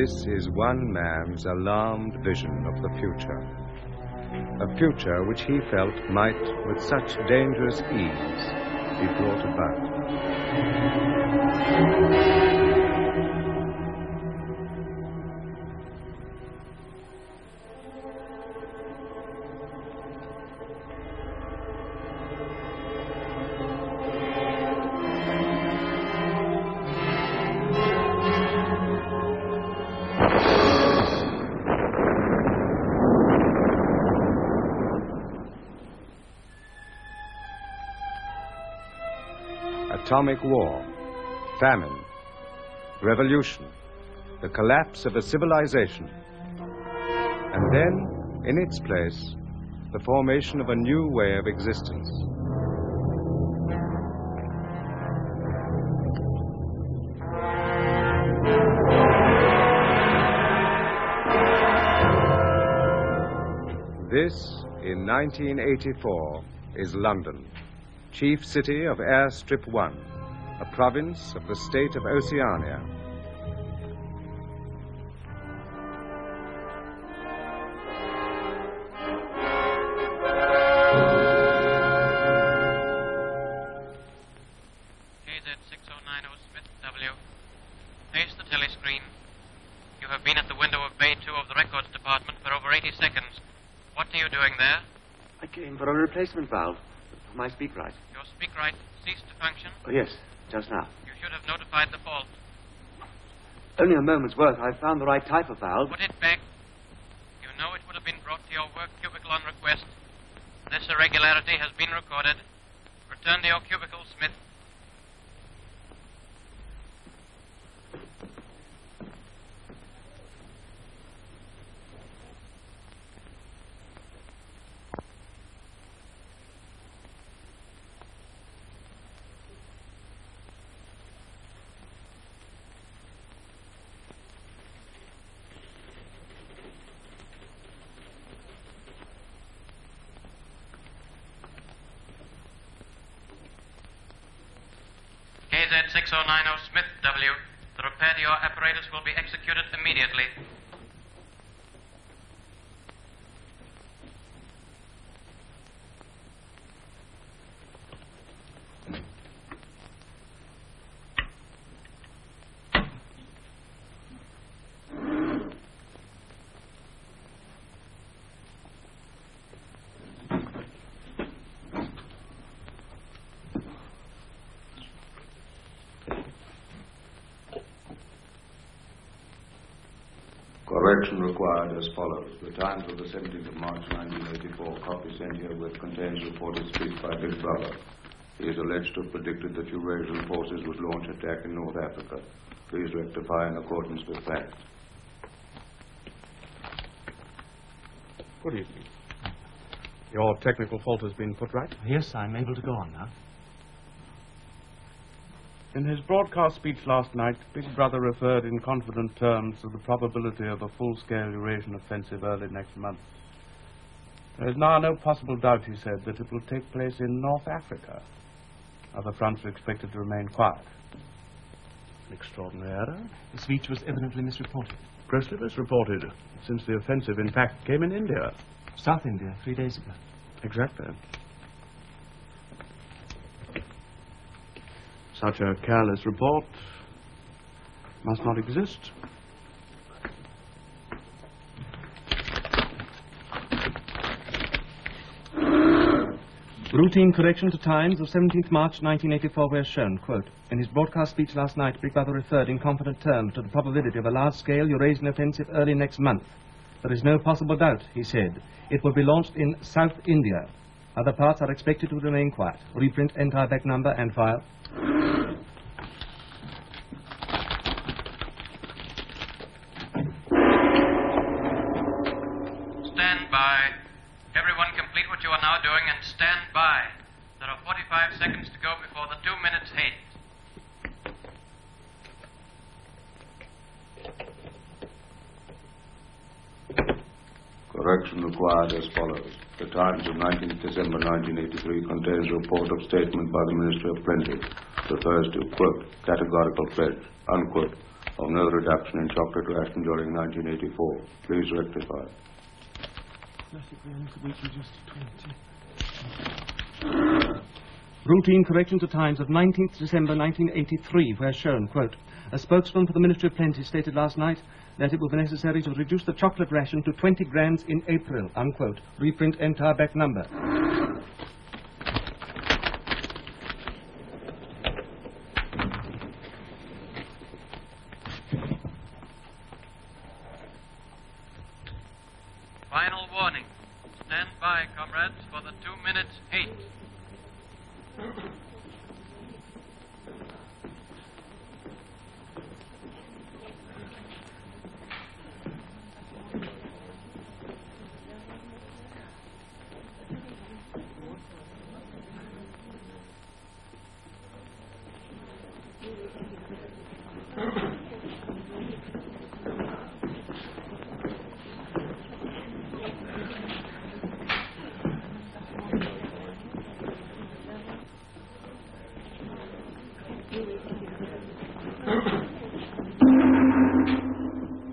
This is one man's alarmed vision of the future. A future which he felt might, with such dangerous ease, be brought about. Atomic war, famine, revolution, the collapse of a civilization, and then, in its place, the formation of a new way of existence. This, in 1984, is London, chief city of Airstrip 1, a province of the state of Oceania. KZ6090 Smith W. Face the telescreen. You have been at the window of Bay 2 of the Records Department for over 80 seconds. What are you doing there? I came for a replacement valve. My speak right. Your speak right ceased to function? Oh, yes, just now. You should have notified the fault. Only a moment's work. I found the right type of valve. Put it back. You know it would have been brought to your work cubicle on request. This irregularity has been recorded. Return to your cubicle, Smith. KZ6090 Smith W. The repair to your apparatus will be executed immediately. Correction required as follows. The Times of the 17th of March, 1984, copy sent herewith contains reported speech by Big Brother. He is alleged to have predicted that Eurasian forces would launch attack in North Africa. Please rectify in accordance with facts. Good evening. Your technical fault has been put right? Yes, I'm able to go on now. In his broadcast speech last night, Big Brother referred in confident terms to the probability of a full-scale Eurasian offensive early next month. There is now no possible doubt, he said, that it will take place in North Africa. Other fronts are expected to remain quiet. An extraordinary error. The speech was evidently misreported. Grossly misreported, since the offensive, in fact, came in India. South India, 3 days ago. Exactly. Such a careless report must not exist. Routine correction to Times of 17th March 1984 were shown, quote, in his broadcast speech last night, Big Brother referred in confident terms to the probability of a large-scale Eurasian offensive early next month. There is no possible doubt, he said. It will be launched in South India. Other parts are expected to remain quiet. Reprint entire back number and file. Stand by. Everyone complete what you are now doing and stand by. There are 45 seconds to go before the 2 minutes hit. Correction required as follows. The Times of 19th December 1983 contains a report of statement by the Ministry of Plenty. Refers to, quote, categorical pledge, unquote, of no reduction in chocolate ration during 1984. Please rectify. Routine corrections of times of 19th December 1983, where shown, quote, a spokesman for the Ministry of Plenty stated last night that it will be necessary to reduce the chocolate ration to 20 grams in April, unquote. Reprint entire back number. Final warning. Stand by, comrades, for the 2 minutes 8.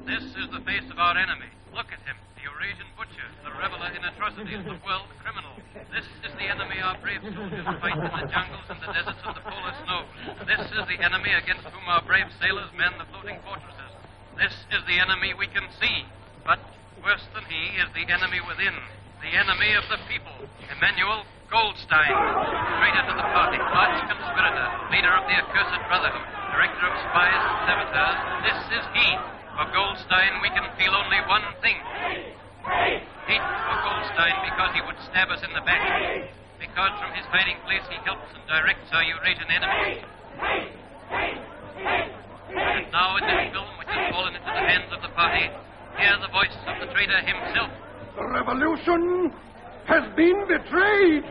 This is the face of our enemy. Look at him, the Eurasian butcher, the reveler in atrocities, the world criminal. This is the enemy our brave soldiers fight in the jungles and the deserts and the polar snows. This is the enemy against whom our brave sailors man the floating fortresses. This is the enemy we can see. But worse than he is the enemy within, the enemy of the people, Emmanuel Goldstein, traitor to the party, arch conspirator, leader of the accursed brotherhood, director of spies and saboteurs. This is he. For Goldstein, we can feel only one thing. Hate for Goldstein because he would stab us in the back. Because from his hiding place he helps and directs our Eurasian enemies. And now in this film, which has fallen into the hands of the party, hear the voice of the traitor himself. The revolution has been betrayed.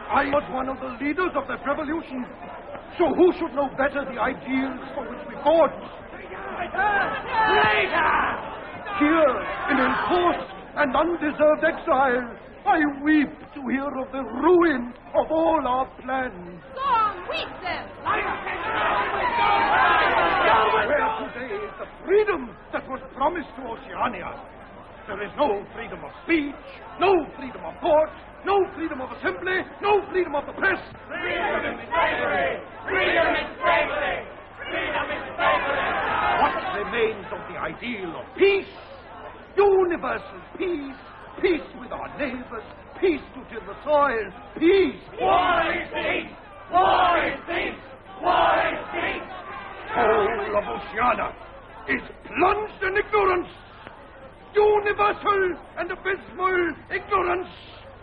I was one of the leaders of that revolution. So who should know better the ideals for which we fought? Here, in enforced and undeserved exile, I weep to hear of the ruin of all our plans. Go on, weep then! Where today is the freedom that was promised to Oceania? There is no freedom of speech, no freedom of thought, no freedom of assembly, no freedom of the press. Freedom is slavery! Freedom is slavery! Freedom is slavery! What remains of the ideal of peace? Universal peace. Peace with our neighbors. Peace to till the soil. Peace. War is peace! War is peace! War is peace! Whole of Oceania is plunged in ignorance. Universal and abysmal ignorance.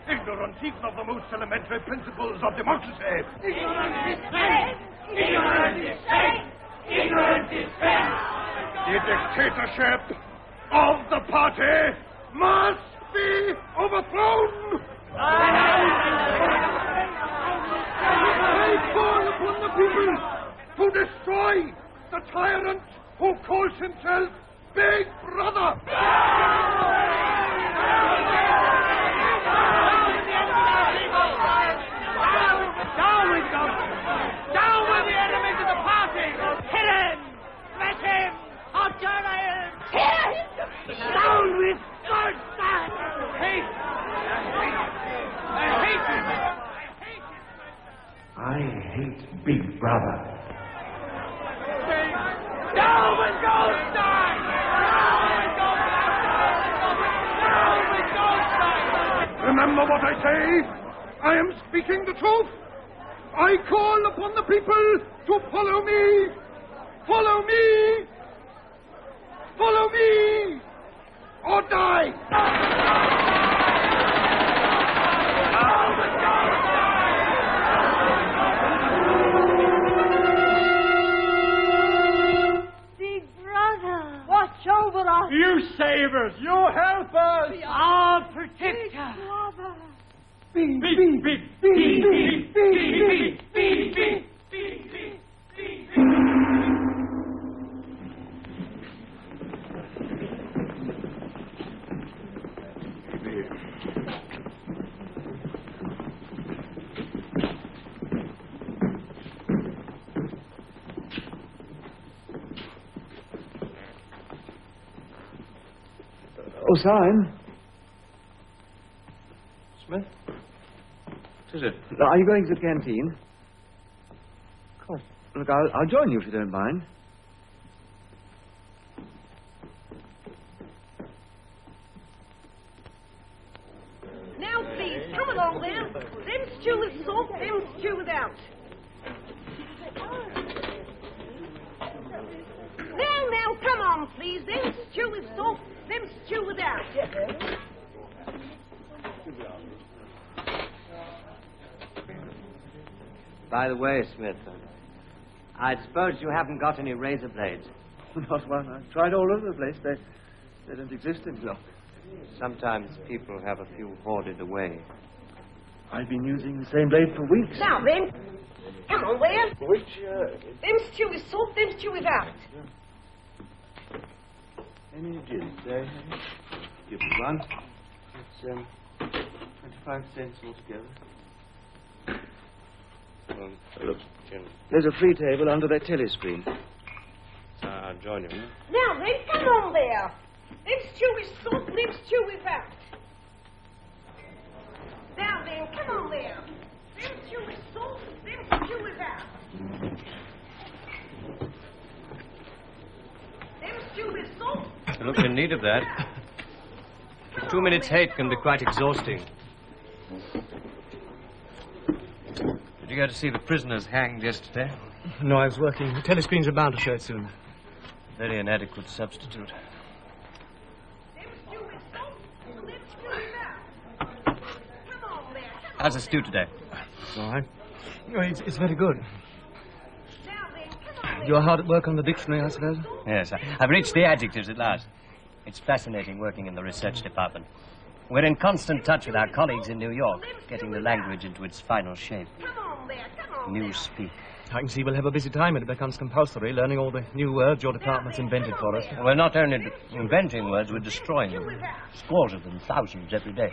Ignorance even of the most elementary principles of democracy. Ignorance is faith! Ignorance is faith! Ignorance is faith! The dictatorship of the party must be overthrown! I call upon the people to destroy the tyrant who calls himself Big Brother! Down with them! Down with the enemies of the party! Hit him! Smash him! Annihilate him! Tear him! Down with Goldstein! Hate! I hate him! I hate Big Brother. Down with Goldstein! Down with Goldstein! Down with Goldstein! Remember what I say. I am speaking the truth. I call upon the people to follow me. Follow me. Follow me. Or die. Big Brother, watch over us. You save us. You help us. Be our protector. Big Brother. Bing, Bing, bing, bing, bing, bing, bing, bing, bing, bing, bing, bing, bing, bing. No sign. Smith? What is it? Are you going to the canteen? Of course. Look, I'll join you if you don't mind. Now, please, come along there. Them stew with salt, them stew without. Now, come on, please. Them stew with salt, them stew without. By the way, Smith, I suppose you haven't got any razor blades. Not one. I've tried all over the place. They don't exist any longer. Sometimes people have a few hoarded away. I've been using the same blade for weeks. Now, then. Come on, there. Which, Them stew with salt, them stew without. Any gin, say? Give me one. It's 25 cents altogether. Look, Jim. There's a free table under that telescreen. I'll join you. Now, then, come on there. Them stew with salt, them stew without. Now, then, come on there. Them stew with salt, them stew without. Them stew with salt. You look in need of that. 2 minutes hate can be quite exhausting. Did you go to see the prisoners hanged yesterday? No, I was working. The telescreens are bound to show it soon. Very inadequate substitute. How's the stew today? It's all right. Oh, it's very good. You're hard at work on the dictionary, I suppose? Yes, I've reached the adjectives at last. It's fascinating working in the research department. We're in constant touch with our colleagues in New York, getting the language into its final shape. Newspeak. I can see we'll have a busy time when it becomes compulsory, learning all the new words your department's invented for us. We're not only inventing words, we're destroying them. Scores of them, thousands every day.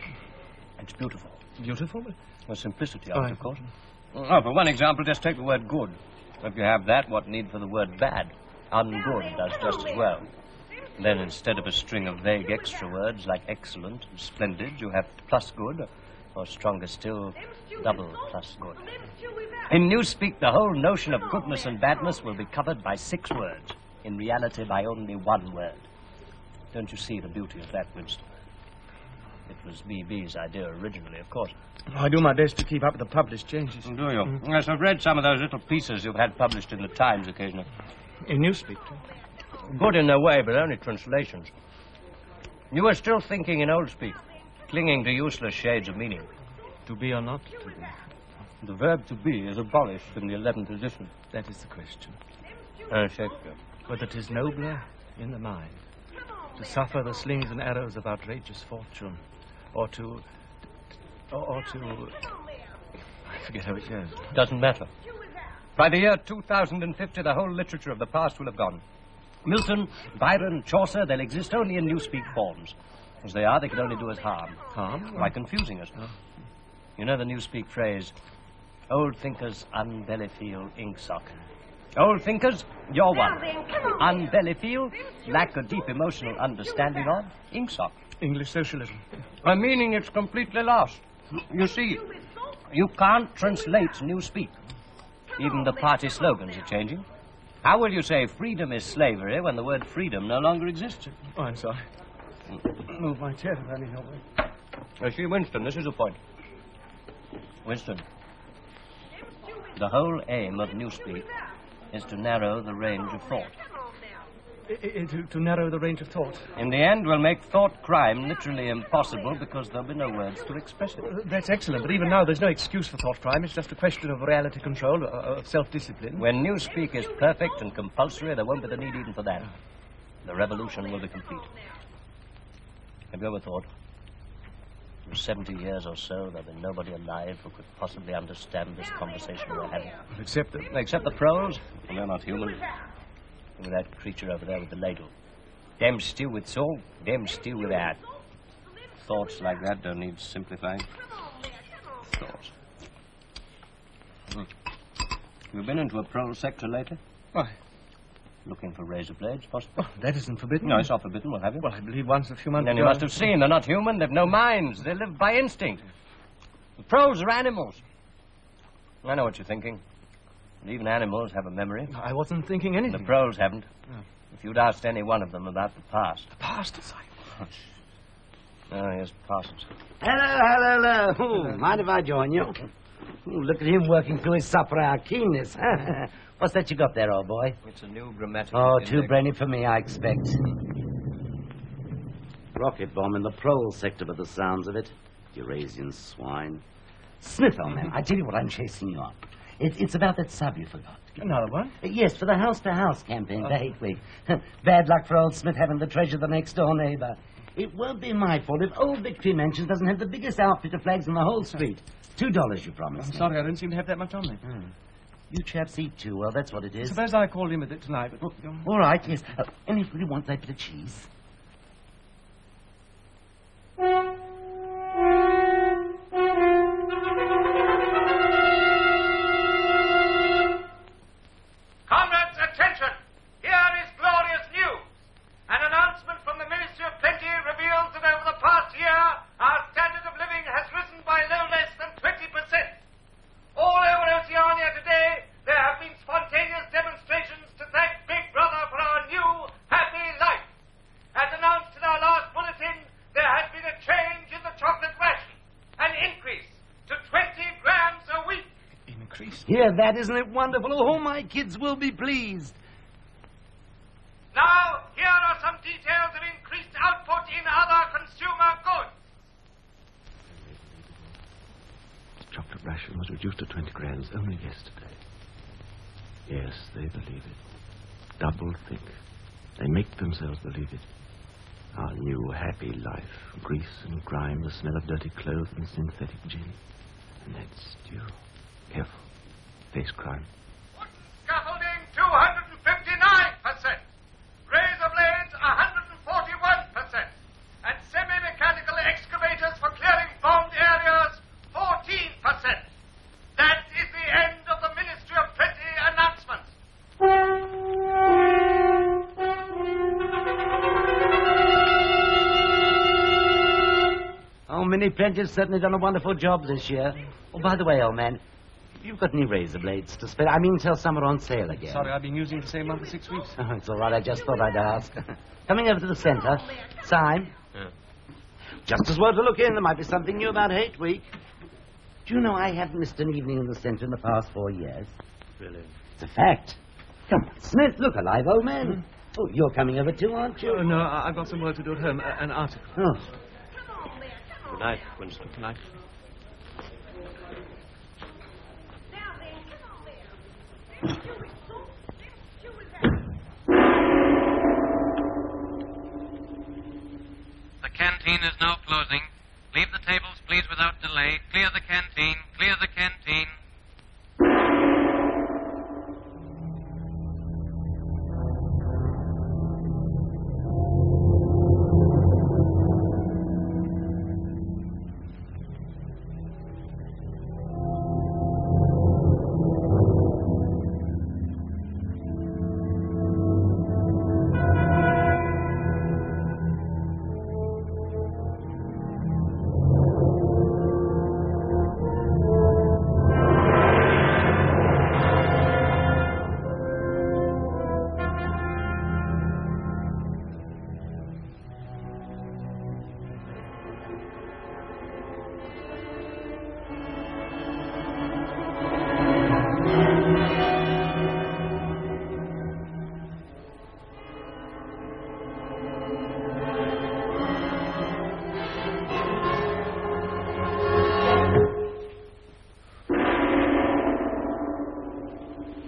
It's beautiful. Beautiful? The simplicity of it, of course. Oh, for one example, just take the word good. If you have that, what need for the word bad? Ungood does just as well. Then instead of a string of vague extra words like excellent and splendid, you have plus good, or stronger still, double plus good. In Newspeak, the whole notion of goodness and badness will be covered by 6 words. In reality, by only 1 word. Don't you see the beauty of that, Winston? It was BB's idea originally, of course. I do my best to keep up with the published changes. Do you? Yes, I've read some of those little pieces you've had published in the Times occasionally. In Newspeak? Good in their way, but only translations. You are still thinking in old speak, clinging to useless shades of meaning. To be or not to be? The verb to be is abolished in the 11th edition. That is the question. Shakespeare. Whether 'tis nobler in the mind to suffer the slings and arrows of outrageous fortune, or to... I forget how it goes. Doesn't matter. By the year 2050, the whole literature of the past will have gone. Milton, Byron, Chaucer, they'll exist only in Newspeak forms. As they are, they can only do us harm. Harm? By confusing us. Oh. You know the Newspeak phrase, old thinkers unbelly feel inksock. Old thinkers, you're one. Unbelly feel, lack a deep emotional understanding of, inksock. English socialism. A meaning it's completely lost. You see, you can't translate Newspeak. Even the party slogans are changing. How will you say freedom is slavery when the word freedom no longer exists? Oh, I'm sorry. Move my chair if I may help me. See, Winston, this is the point. Winston, the whole aim of Newspeak is to narrow the range of thought. To narrow the range of thought? In the end, we'll make thought crime literally impossible because there'll be no words to express it. That's excellent, but even now there's no excuse for thought crime. It's just a question of reality control, of self-discipline. When Newspeak is perfect and compulsory, there won't be the need even for that. The revolution will be complete. Have you ever thought, in 70 years or so, there'll be nobody alive who could possibly understand this conversation we're having? Except the proles? Well, they're not human. With that creature over there with the ladle. Them stew with salt, them stew with that. Thoughts like that don't need simplifying. Thoughts. You been into a prole sector lately? Why? Looking for razor blades, possibly? Oh, that isn't forbidden. No, it's not forbidden. We'll have you. Well, I believe once a few months Then ago... you must have seen. They're not human. They've no minds. They live by instinct. The proles are animals. I know what you're thinking. But even animals have a memory. I wasn't thinking anything. The proles haven't. Oh. If you'd asked any one of them about the past. The past? Oh, here's Parsons. Hello. Ooh, mind if I join you? Ooh, look at him working through his supper hour keenness. What's that you got there, old boy? It's a new grammatical Oh, index. too brainy for me, I expect. Rocket bomb in the prole sector by the sounds of it. Eurasian swine. Smith, old man, I tell you what I'm chasing you up. It's about that sub you forgot. Another one? Yes, for the house-to-house campaign for Hate Week. Bad luck for old Smith having the treasure of the next-door neighbor. It won't be my fault if old Victory Mansion doesn't have the biggest outfit of flags in the whole street. $2 you promised me. Sorry, I don't seem to have that much on me. You chaps eat too well, that's what it is. Suppose I called in with it tonight, but... All right, yes. Anybody want that bit of cheese? Comrades, attention! Here is glorious news. An announcement from the Ministry of Plenty reveals that over the past year, our standard of living has risen by no less than 20%. All over Oceania today, there have been spontaneous demonstrations to thank Big Brother for our new, happy life. As announced in our last bulletin, there has been a change in the chocolate ration. An increase to 20 grams a week. Increase? Hear that, isn't it wonderful? Oh, my kids will be pleased. Now, here are some details of increased output in other consumer goods. The chocolate ration was reduced to 20 grams only yesterday. Yes, they believe it. Doublethink. They make themselves believe it. Our new happy life. Grease and grime, the smell of dirty clothes and synthetic gin. And that stew. Careful. Face crime. Wooden scaffolding, 259%. Razor blades, 141%. And semi-mechanical excavators for clearing bombed areas, 14%. That is the end of the Ministry of Plenty announcements. Oh, Minnie Plenty's certainly done a wonderful job this year. Oh, by the way, old man, you've got any razor blades to spare? I mean, till some are on sale again. Sorry, I've been using the same one for 6 weeks. Oh, it's all right. I just thought I'd ask. Coming over to the centre. Syme? Yeah. Just as well to look in. There might be something new about Hate Week. Do you know I haven't missed an evening in the centre in the past 4 years? Really? It's a fact. Come on, Smith, look alive, old man. Oh, you're coming over too, aren't you? Oh, no, I've got some work to do at home. An article. Oh. Good night, Winston. Good night. The canteen is now closing. Leave the tables, please, without delay. Clear the canteen. Clear the canteen.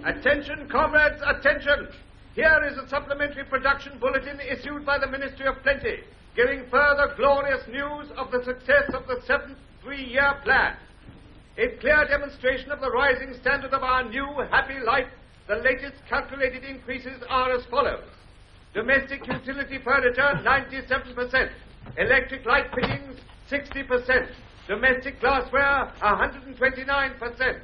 Attention, comrades, attention! Here is a supplementary production bulletin issued by the Ministry of Plenty, giving further glorious news of the success of the 7th three-year plan. In clear demonstration of the rising standard of our new happy life, the latest calculated increases are as follows. Domestic utility furniture, 97%. Electric light fittings, 60%. Domestic glassware, 129%.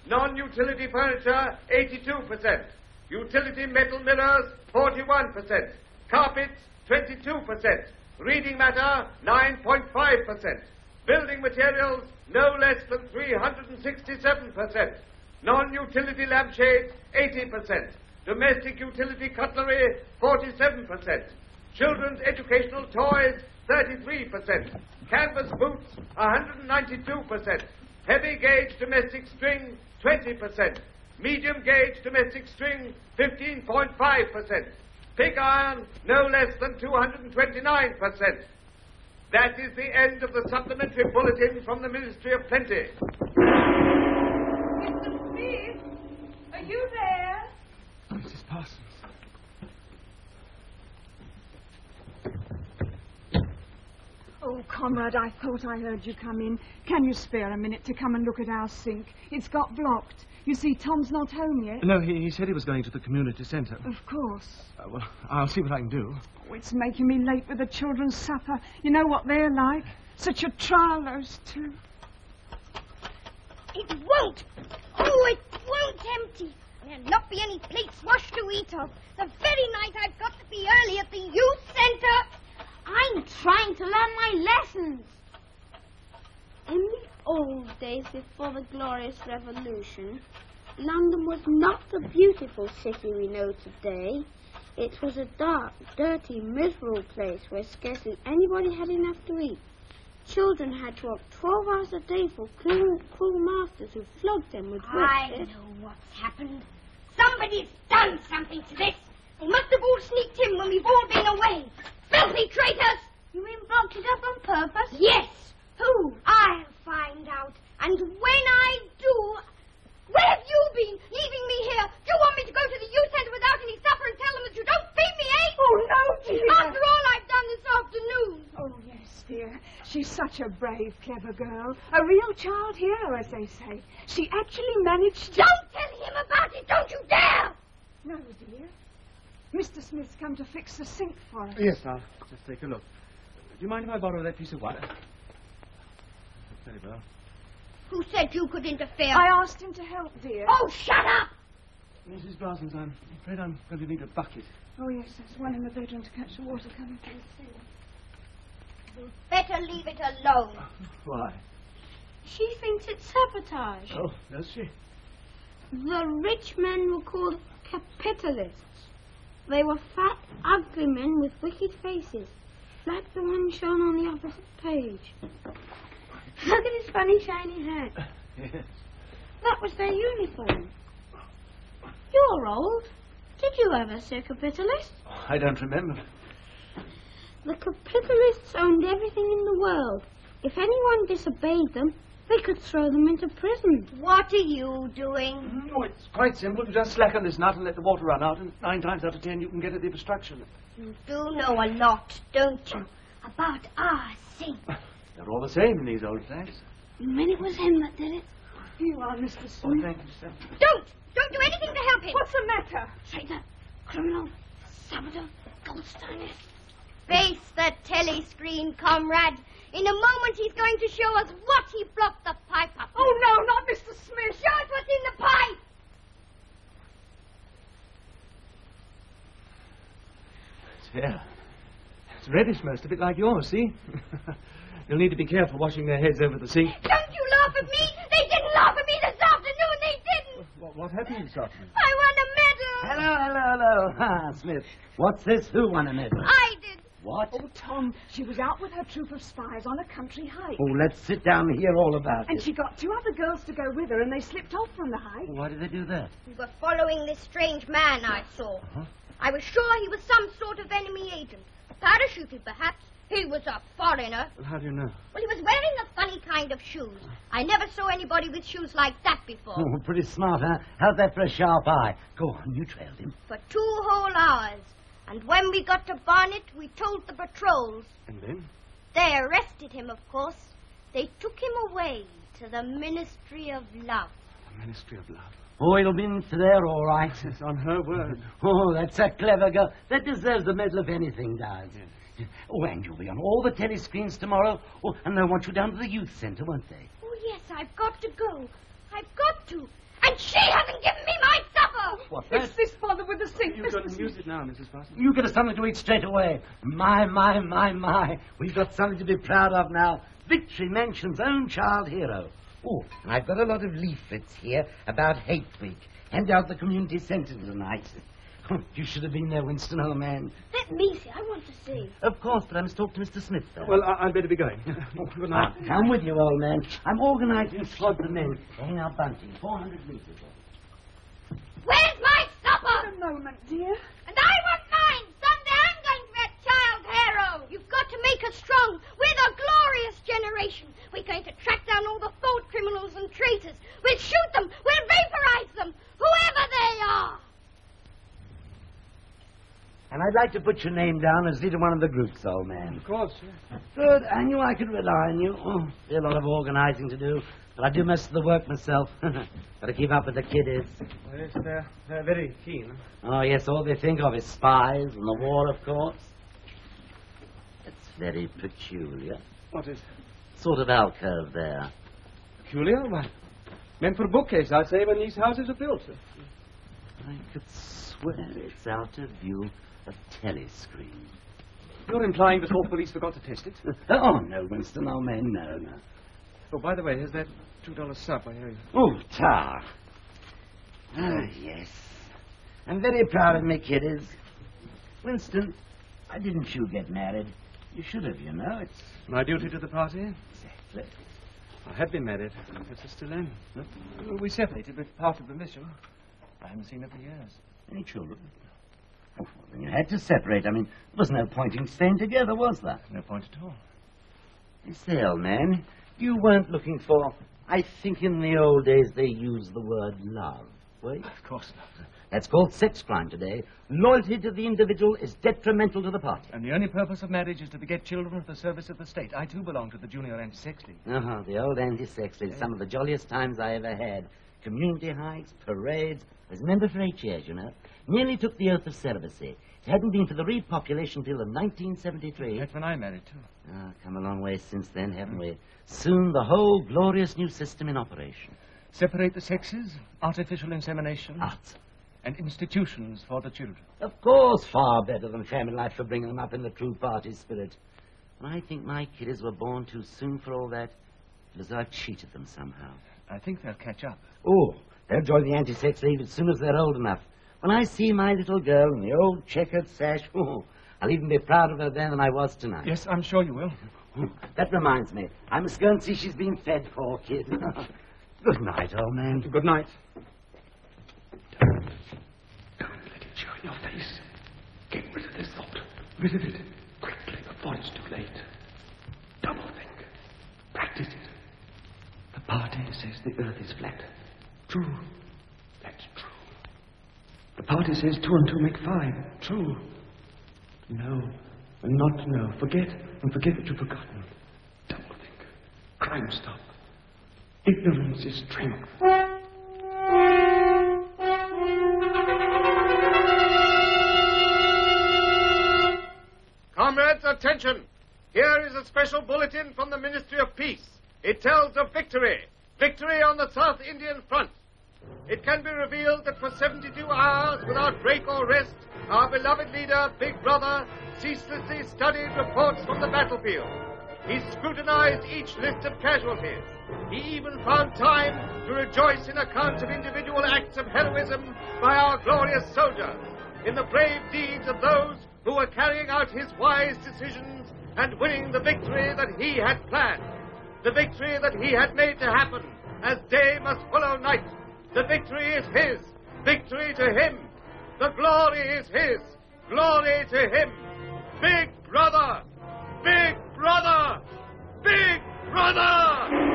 Non-utility furniture, 82%. Utility metal mirrors, 41%. Carpets, 22%. Reading matter, 9.5%. Building materials, no less than 367%. Non-utility lampshades, 80%. Domestic utility cutlery, 47%. Children's educational toys, 33%. Canvas boots, 192%. Heavy gauge domestic string, 20%. Medium gauge domestic string, 15.5%. Pig iron, no less than 229%. That is the end of the supplementary bulletin from the Ministry of Plenty. Mr. Smith, are you there? Mrs. Parsons. Oh, Comrade, I thought I heard you come in. Can you spare a minute to come and look at our sink? It's got blocked. You see, Tom's not home yet. No, he said he was going to the community centre. Of course. Well, I'll see what I can do. Oh, it's making me late with the children's supper. You know what they're like. Such a trial, those two. It won't. Oh, it won't empty. There'll not be any plates washed to eat of. The very night I've got to be early at the youth centre. I'm trying to learn my lessons. In the old days before the glorious revolution, London was not the beautiful city we know today. It was a dark, dirty, miserable place where scarcely anybody had enough to eat. Children had to work 12 hours a day for cruel masters who flogged them with whips. I know what's happened. Somebody's done something to this. They must have all sneaked in when we've all been away. Filthy traitors! You mean blocked it up on purpose? Yes. Who? I'll find out. And when I do... Where have you been, leaving me here? Do you want me to go to the youth centre without any supper and tell them that you don't feed me, eh? Oh, no, dear. After all I've done this afternoon. Oh, yes, dear. She's such a brave, clever girl. A real child hero, as they say. She actually managed to... Don't tell him about it, don't you dare! No, dear. Mr. Smith's come to fix the sink for us. Yes, I'll just take a look. Do you mind if I borrow that piece of wire? Very well. Who said you could interfere? I asked him to help, dear. Oh, shut up! Mrs. Parsons, I'm afraid I'm going to need a bucket. Oh, yes, there's one in the bedroom to catch the water coming through the ceiling. You'd better leave it alone. Why? She thinks it's sabotage. Oh, does she? The rich men were called capitalists. They were fat, ugly men with wicked faces, like the one shown on the opposite page. Look at his funny, shiny hat. Yes. That was their uniform. You're old. Did you ever see a capitalist? I don't remember. The capitalists owned everything in the world. If anyone disobeyed them, they could throw them into prison. What are you doing? Oh, it's quite simple. You just slacken this nut and let the water run out, and 9 times out of 10 you can get at the obstruction. You do know a lot, don't you, about our sink? They're all the same in these old days. You mean it was him that did it? Here you are, Mr. Smith. Oh, thank you, sir. Don't do anything to help him. What's the matter? Traitor, criminal, saboteur, Goldsteiner. Face the telescreen, comrade. In a moment he's going to show us what he blocked the pipe up with. Oh, no, not Mr. Smith. Show us what's in the pipe. It's here. It's reddish, most of it, like yours, see? You'll need to be careful washing their heads over the sink. Don't you laugh at me. They didn't laugh at me this afternoon. They didn't. What happened this afternoon? I won a medal. Hello. Ah, Smith. What's this? Who won a medal? I did. What? Oh, Tom, she was out with her troop of spies on a country hike. Oh, let's sit down and hear all about And it. she got 2 other girls to go with her, and they slipped off from the hike. Why did they do that? We were following this strange man I saw. I was sure he was some sort of enemy agent. Parachuted, perhaps. He was a foreigner. Well, how do you know? Well, he was wearing a funny kind of shoes. I never saw anybody with shoes like that before. Oh, pretty smart, huh? How's that for a sharp eye? Go on, you trailed him. For 2 whole hours. And when we got to Barnet, we told the patrols. And then? They arrested him, of course. They took him away to the Ministry of Love. The Ministry of Love. Oh, it'll be in there, all right. It's on her word. Oh, that's a clever girl. That deserves the medal if anything does. Yes. Oh, and you'll be on all the telescreens tomorrow. Oh, and they'll want you down to the youth centre, won't they? Oh, yes, I've got to go. I've got to. And she hasn't given me my supper. supper! What's It's that? this father with the sink. You can use it now, Mrs. Parsons. You get us something to eat straight away. My. We've got something to be proud of now. Victory Mansion's own child hero. Oh, and I've got a lot of leaflets here about Hate Week. Hand out the community centre tonight. You should have been there, Winston, old man. Let me see. I want to see. Of course, but I must talk to Mr. Smith first. Well, I'd better be going. Good night. Come with you, old man. I'm organising squads of men to hang our bunting 400 metres. Where's my supper? A moment, dear. And I want mine. Someday I'm going to be a child hero. You've got to make us strong. We're the glorious generation. We're going to track down all the thought criminals and traitors. We'll shoot them. We'll vaporize them. Whoever they are. And I'd like to put your name down as leader one of the groups, old man. Of course. Good. I knew I could rely on you. Oh, a lot of organising to do. But I do most of the work myself. Got to keep up with the kiddies. Yes, they're very keen. Oh, yes, all they think of is spies and the war, of course. It's very peculiar. What is? Sort of alcove there. Peculiar? Why, meant for a bookcase, I'd say, when these houses are built. I could swear it's out of view of telescreen. You're implying the Thought Police forgot to test it? Oh, no, Winston, old man, no. Oh, by the way, here's that $2 sub I hear you. Oh, tar. Oh, yes. I'm very proud of me, kiddies. Winston, why didn't you get married? You should have, you know. It's my duty to the party? Exactly. I had been married. But I still am. We separated with part of the mission. I haven't seen her for years. Any children? Oh, well, then you had to separate. I mean, there was no point in staying together, was there? No point at all. You say, old man, you weren't looking for... I think in the old days they used the word love, were you? Of course not. That's called sex crime today. Loyalty to the individual is detrimental to the party. And the only purpose of marriage is to beget children for the service of the state. I, too, belong to the Junior Anti-Sex League. Uh-huh, the old Anti-Sex League. Some of the jolliest times I ever had. Community hikes, parades. I was a member for 8 years, you know. Nearly took the oath of celibacy. It hadn't been for the repopulation till 1973. That's when I married, too. Ah, come a long way since then, haven't we? Soon the whole glorious new system in operation. Separate the sexes, artificial insemination. Arts. And institutions for the children. Of course, far better than family life for bringing them up in the true party spirit. And I think my kiddies were born too soon for all that. It was I've cheated them somehow. I think they'll catch up. Oh, they'll join the Anti-Sex League as soon as they're old enough. When I see my little girl in the old checkered sash, I'll even be prouder of her then than I was tonight. Yes, I'm sure you will. That reminds me. I must go and see she's been fed, poor kid. Good night, old man. Good night. Don't let it show in your face. Get rid of this thought. Rid of it. Quickly, before it's too late. Doublethink. Practice it. The party says the earth is flat. True. That's true. The party says 2 and 2 make 5. True. No, and not no. Forget, and forget what you've forgotten. Doublethink. Crime stop. Ignorance is strength. Comrades, attention! Here is a special bulletin from the Ministry of Peace. It tells of victory. Victory on the South Indian front. It can be revealed that for 72 hours, without break or rest, our beloved leader, Big Brother, ceaselessly studied reports from the battlefield. He scrutinized each list of casualties. He even found time to rejoice in accounts of individual acts of heroism by our glorious soldiers, in the brave deeds of those who were carrying out his wise decisions and winning the victory that he had planned. The victory that he had made to happen, as day must follow night. The victory is his. Victory to him. The glory is his. Glory to him. Big Brother! Big Brother! Big Brother!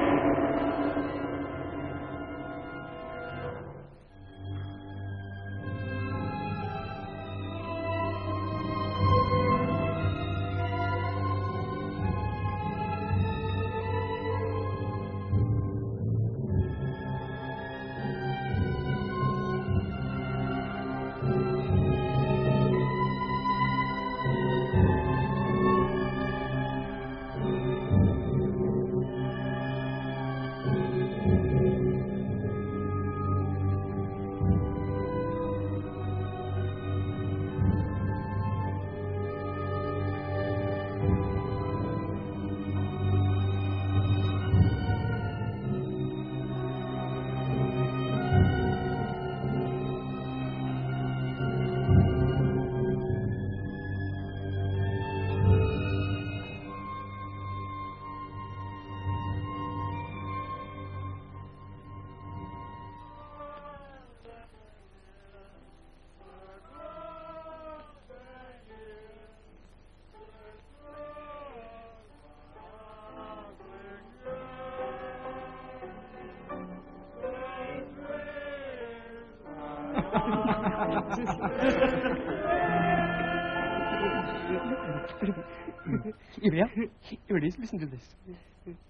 Here we are. Here it is. Listen to this.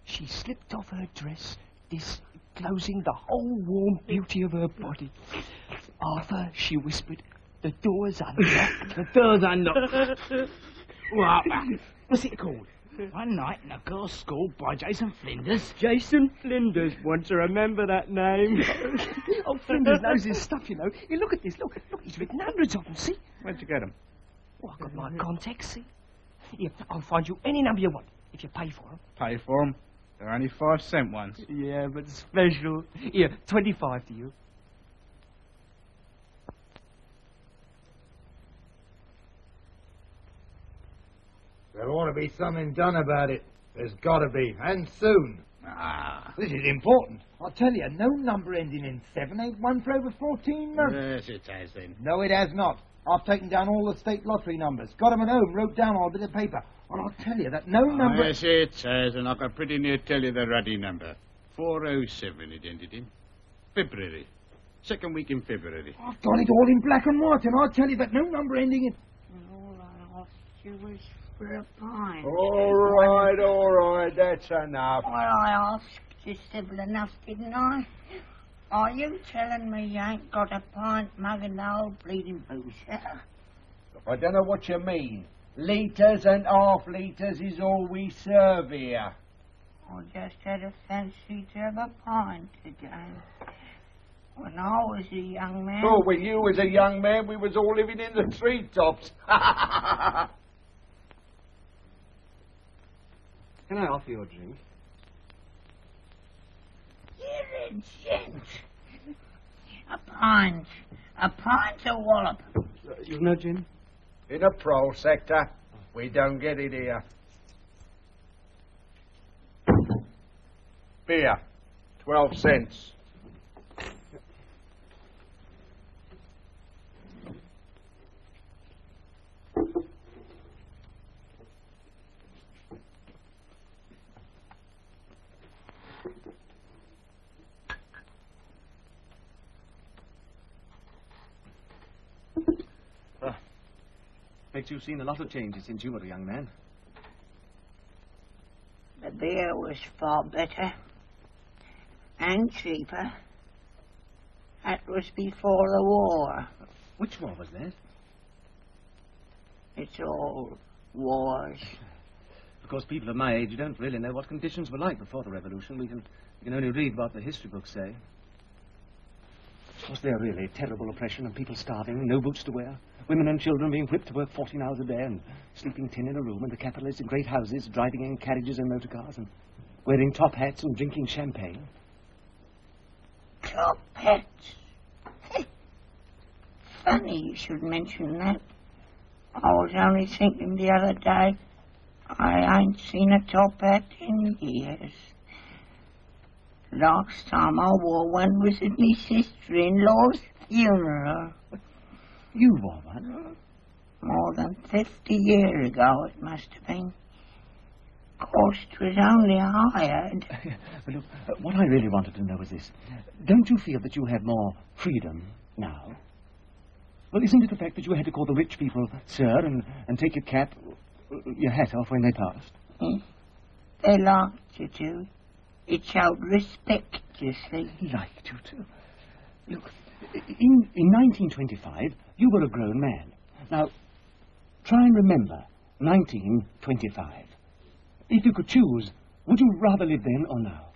She slipped off her dress, disclosing the whole warm beauty of her body. Arthur, she whispered, the door's unlocked. The door's unlocked. Well, what's it called? One Night in a Girls' School by Jason Flinders. Jason Flinders. Want to remember that name? Oh, Flinders knows his stuff, you know. Here, look at this. Look, he's written hundreds of them, see? Where'd you get them? Oh, I've got my contacts, see? Here, I'll find you any number you want, if you pay for them. Pay for them? They're only 5-cent ones. Yeah, but special. Here, 25 to you. There ought to be something done about it. There's got to be, and soon. This is important. I tell you, no number ending in 7 ain't won for over 14 months. Yes, it has then. No, it has not. I've taken down all the state lottery numbers, got them at home, wrote down on a bit of paper. And I'll tell you that no number... Yes, it has, and I can pretty near tell you the ruddy number. 407 it ended in. February. Second week in February. I've got it all in black and white, and I'll tell you that no number ending in... All I asked you was for a pint. All right, that's enough. Well, I asked you civil enough, didn't I? Are you telling me you ain't got a pint mug in the old bleeding booth? I don't know what you mean. Litres and half litres is all we serve here. I just had a fancy to have a pint again. When I was a young man... Oh, when you was a young man, we was all living in the treetops. Can I offer you a drink? You're a gent. A pint. A pint or wallop. You've no gin? In a prole sector. We don't get it here. Beer. 12 cents. Bet you've seen a lot of changes since you were a young man. The beer was far better and cheaper. That was before the war. Which war was that? It's all wars. Of course, people of my age don't really know what conditions were like before the revolution. We can only read what the history books say. Was there really terrible oppression and people starving, no boots to wear? Women and children being whipped to work 14 hours a day and sleeping 10 in a room, and the capitalists in great houses driving in carriages and motor cars and wearing top hats and drinking champagne. Top hats? Funny you should mention that. I was only thinking the other day, I ain't seen a top hat in years. Last time I wore one was at my sister-in-law's funeral. You wore one? More than 50 years ago it must have been. Cost was only hired. But look, what I really wanted to know is this. Don't you feel that you have more freedom now? Well, isn't it the fact that you had to call the rich people sir and take your hat off when they passed? They liked you to. It showed respect, you see. Liked you to? Look, in 1925, you were a grown man. Now, try and remember 1925. If you could choose, would you rather live then or now?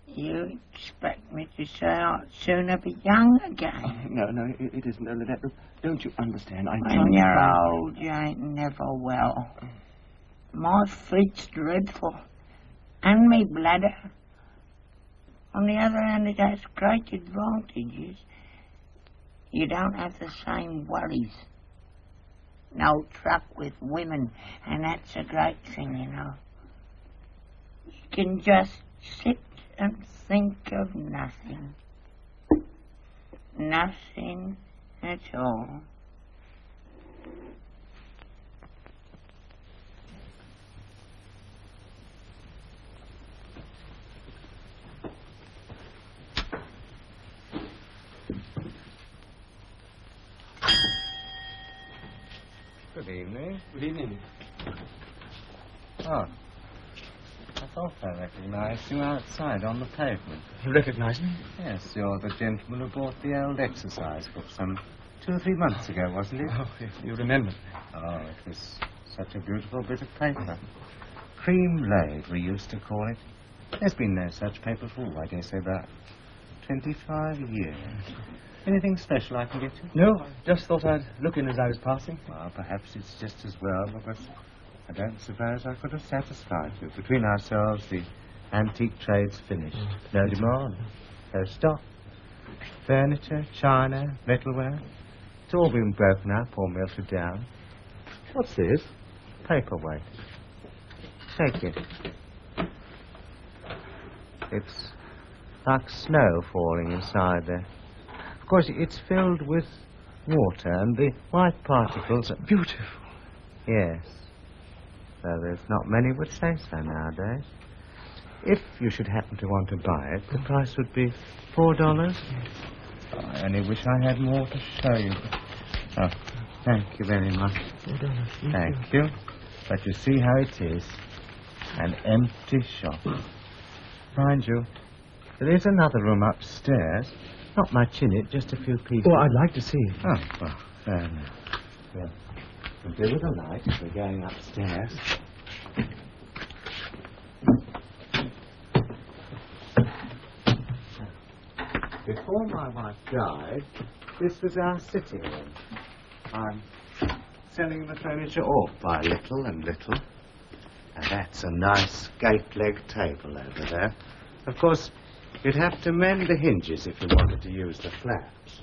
You expect me to say I'd sooner be young again? No, it isn't only that. Look, don't you understand? When you're old, you ain't never well. My feet's dreadful. And me bladder. On the other hand, it has great advantages. You don't have the same worries. No truck with women, and that's a great thing, you know. You can just sit and think of nothing. Nothing at all. Good evening. Good evening. Oh. I thought I recognized you outside on the pavement. You recognize me? Yes, you're the gentleman who bought the old exercise book some 2 or 3 months ago, wasn't it? Oh, yes, you remember. Oh, it was such a beautiful bit of paper. Cream laid, we used to call it. There's been no such paper for, I guess, about 25 years. Anything special I can get you? No, I just thought I'd look in as I was passing. Well, perhaps it's just as well, because I don't suppose I could have satisfied you. Between ourselves, the antique trade's finished. No demand, no stock. Furniture, china, metalware, it's all been broken up or melted down. What's this? Paperweight. Take it. It's like snow falling inside there. Of course, it's filled with water, and the white particles are beautiful. Yes. Though there's not many would say so nowadays. If you should happen to want to buy it, the price would be $4. I only wish I had more to show you. Oh, thank you very much. Thank you. But you see how it is. An empty shop. Mind you, there is another room upstairs. Not much in it, just a few pieces. Oh, I'd like to see it. Oh, well, fair enough. Well, we'll do with the light if we're going upstairs. Before my wife died, this was our sitting room. I'm selling the furniture off by little and little. And that's a nice gate-leg table over there. Of course, you'd have to mend the hinges if you wanted to use the flaps.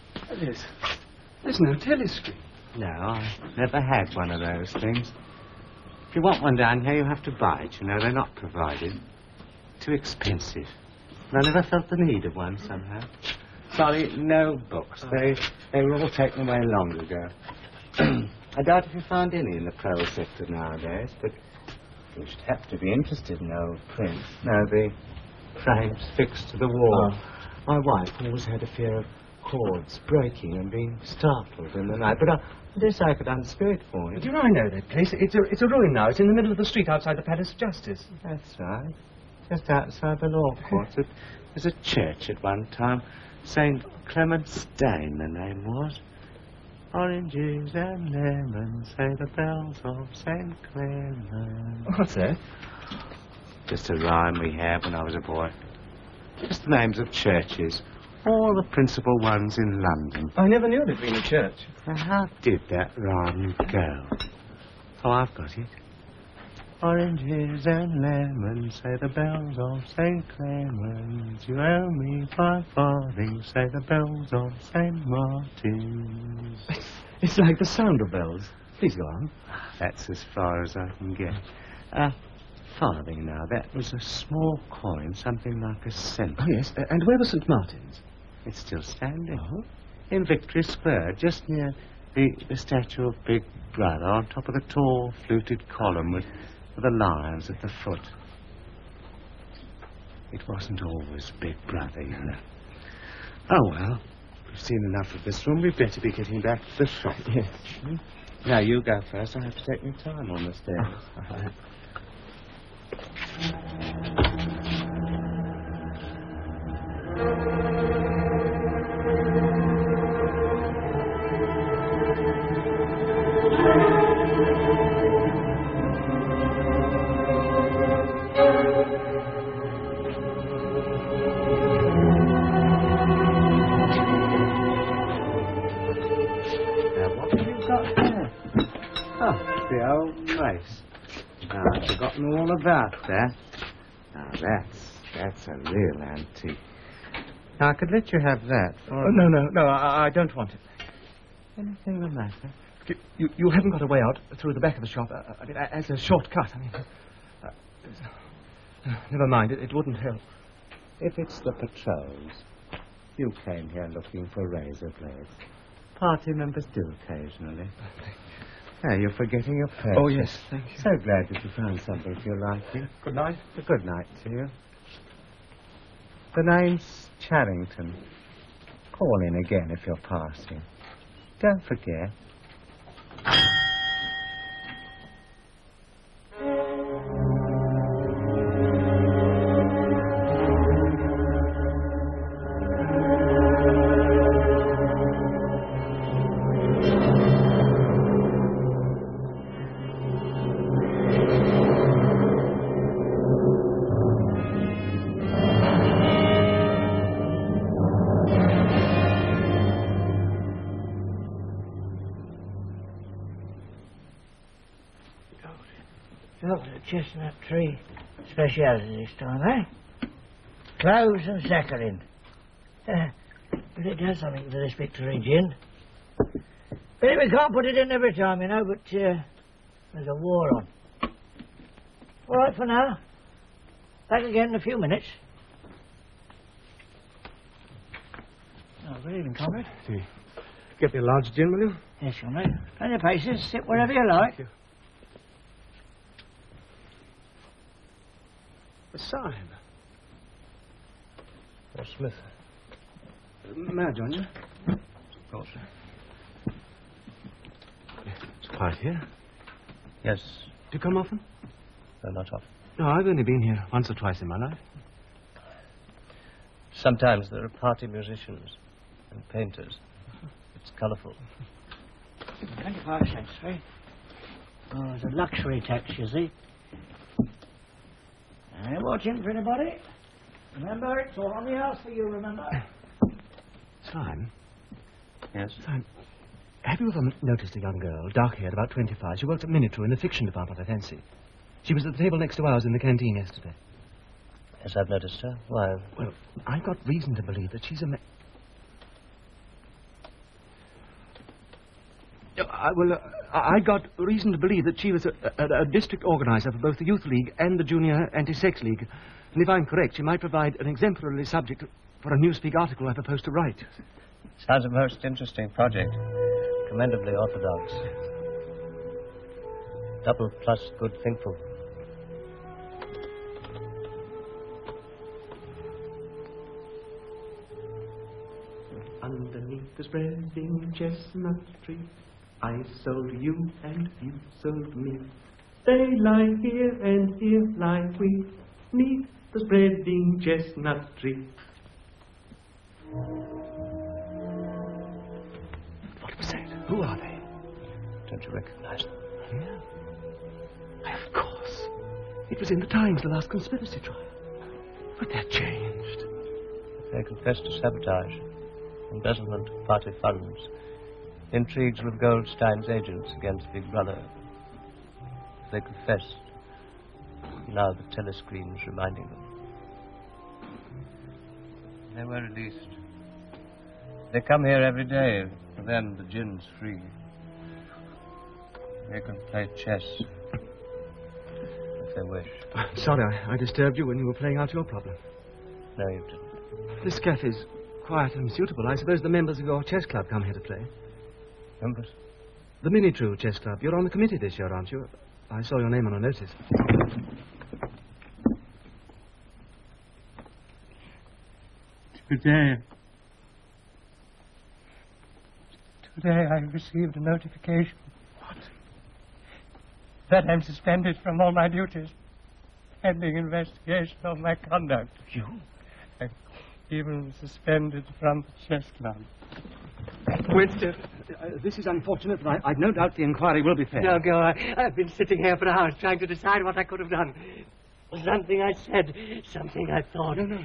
There's no telescreen. No, I never had one of those things. If you want one down here, you have to buy it. You know, they're not provided. Too expensive. And I never felt the need of one somehow. Sorry, no books. They were all taken away long ago. I doubt if you found any in the prole sector nowadays, but you should have to be interested in old prints. No, the frames fixed to the wall. My wife always had a fear of cords breaking and being startled in the night, but I guess I could unscrew it for you. Do I know that place? It's a ruin now. It's in the middle of the street outside the Palace of Justice. That's right. Just outside the law courts. It was a church at one time. St. Clement's Dane, the name was. Oranges and lemons, say the bells of St. Clement. What's that? Just a rhyme we had when I was a boy. Just the names of churches. All the principal ones in London. I never knew there'd been a church. Now, how did that rhyme go? Oh, I've got it. Oranges and lemons, say the bells of St. Clement's. You owe me 5 farthings, say the bells of St. Martin's. It's like the sound of bells. Please go on. That's as far as I can get. Farthing now, that was a small coin, something like a cent. Oh, yes. And where was St. Martin's? It's still standing. Oh? In Victory Square, just near the statue of Big Brother, on top of the tall, fluted column with the lions at the foot. It wasn't always Big Brother, you know. Oh, well, we've seen enough of this room. We'd better be getting back to the shop. Yes. Now, you go first. I have to take my time on the stairs. I've forgotten all about that. Now, that's a real antique. Now, I could let you have that for... No, I don't want it. Anything the matter? You haven't got a way out through the back of the shop, as a shortcut. Never mind, it wouldn't help. If it's the patrols, you came here looking for razor blades. Party members do occasionally. You're forgetting your purse. Oh, yes, thank you. So glad that you found something to your liking. Good night. Good night to you. The name's Charrington. Call in again if you're passing. Don't forget. Dr. Chestnut Tree speciality this time, eh? Cloves and saccharin. But it does something to this Victory gin. But we can't put it in every time, you know, but there's a war on. All right for now. Back again in a few minutes. Oh, good evening, comrade. Get me a large gin, will you? Yes, comrade. Plenty of paces. Sit wherever you like. Thank you. A sign. Smith. May I join you? Of course. It's quiet here. Yes. Do you come often? No, not often. No, I've only been here once or twice in my life. Sometimes there are party musicians and painters. It's colourful. 25 cents, eh? Oh, it's a luxury tax, you see. I ain't watching for anybody. Remember, it's all on the house for you, remember? Sime? Yes? Sime, have you ever noticed a young girl, dark-haired, about 25? She works at Minitrue in the fiction department, I fancy. She was at the table next to ours in the canteen yesterday. Yes, I've noticed her. Why? Well, I've got reason to believe that she's a I got reason to believe that she was a district organizer for both the Youth League and the Junior Anti-Sex League. And if I'm correct, she might provide an exemplary subject for a Newspeak article I propose to write. Sounds a most interesting project. Commendably orthodox. Double plus good thinkful. Underneath the spreading chestnut tree, I sold you and you sold me. They lie here and here lie we, neath the spreading chestnut tree. What was that? Who are they? Don't you recognize them? Yeah. Of course. It was in the Times, the last conspiracy trial. But they're changed. They confessed to sabotage, embezzlement of party funds, intrigues with Goldstein's agents against Big Brother. They confessed. Now the telescreen's reminding them. They were released. They come here every day. For them, the gin's free. They can play chess if they wish. Sorry, I disturbed you when you were playing out your problem. No, you didn't. This cafe's quiet and suitable. I suppose the members of your chess club come here to play. Members? The Minitrue Chess Club. You're on the committee this year, aren't you? I saw your name on a notice. Today I received a notification. What? That I'm suspended from all my duties, pending investigation of my conduct. You? I'm even suspended from the chess club. Winston, this is unfortunate, but I've no doubt the inquiry will be fair. No, go. I've been sitting here for hours trying to decide what I could have done. Something I said, something I thought. No.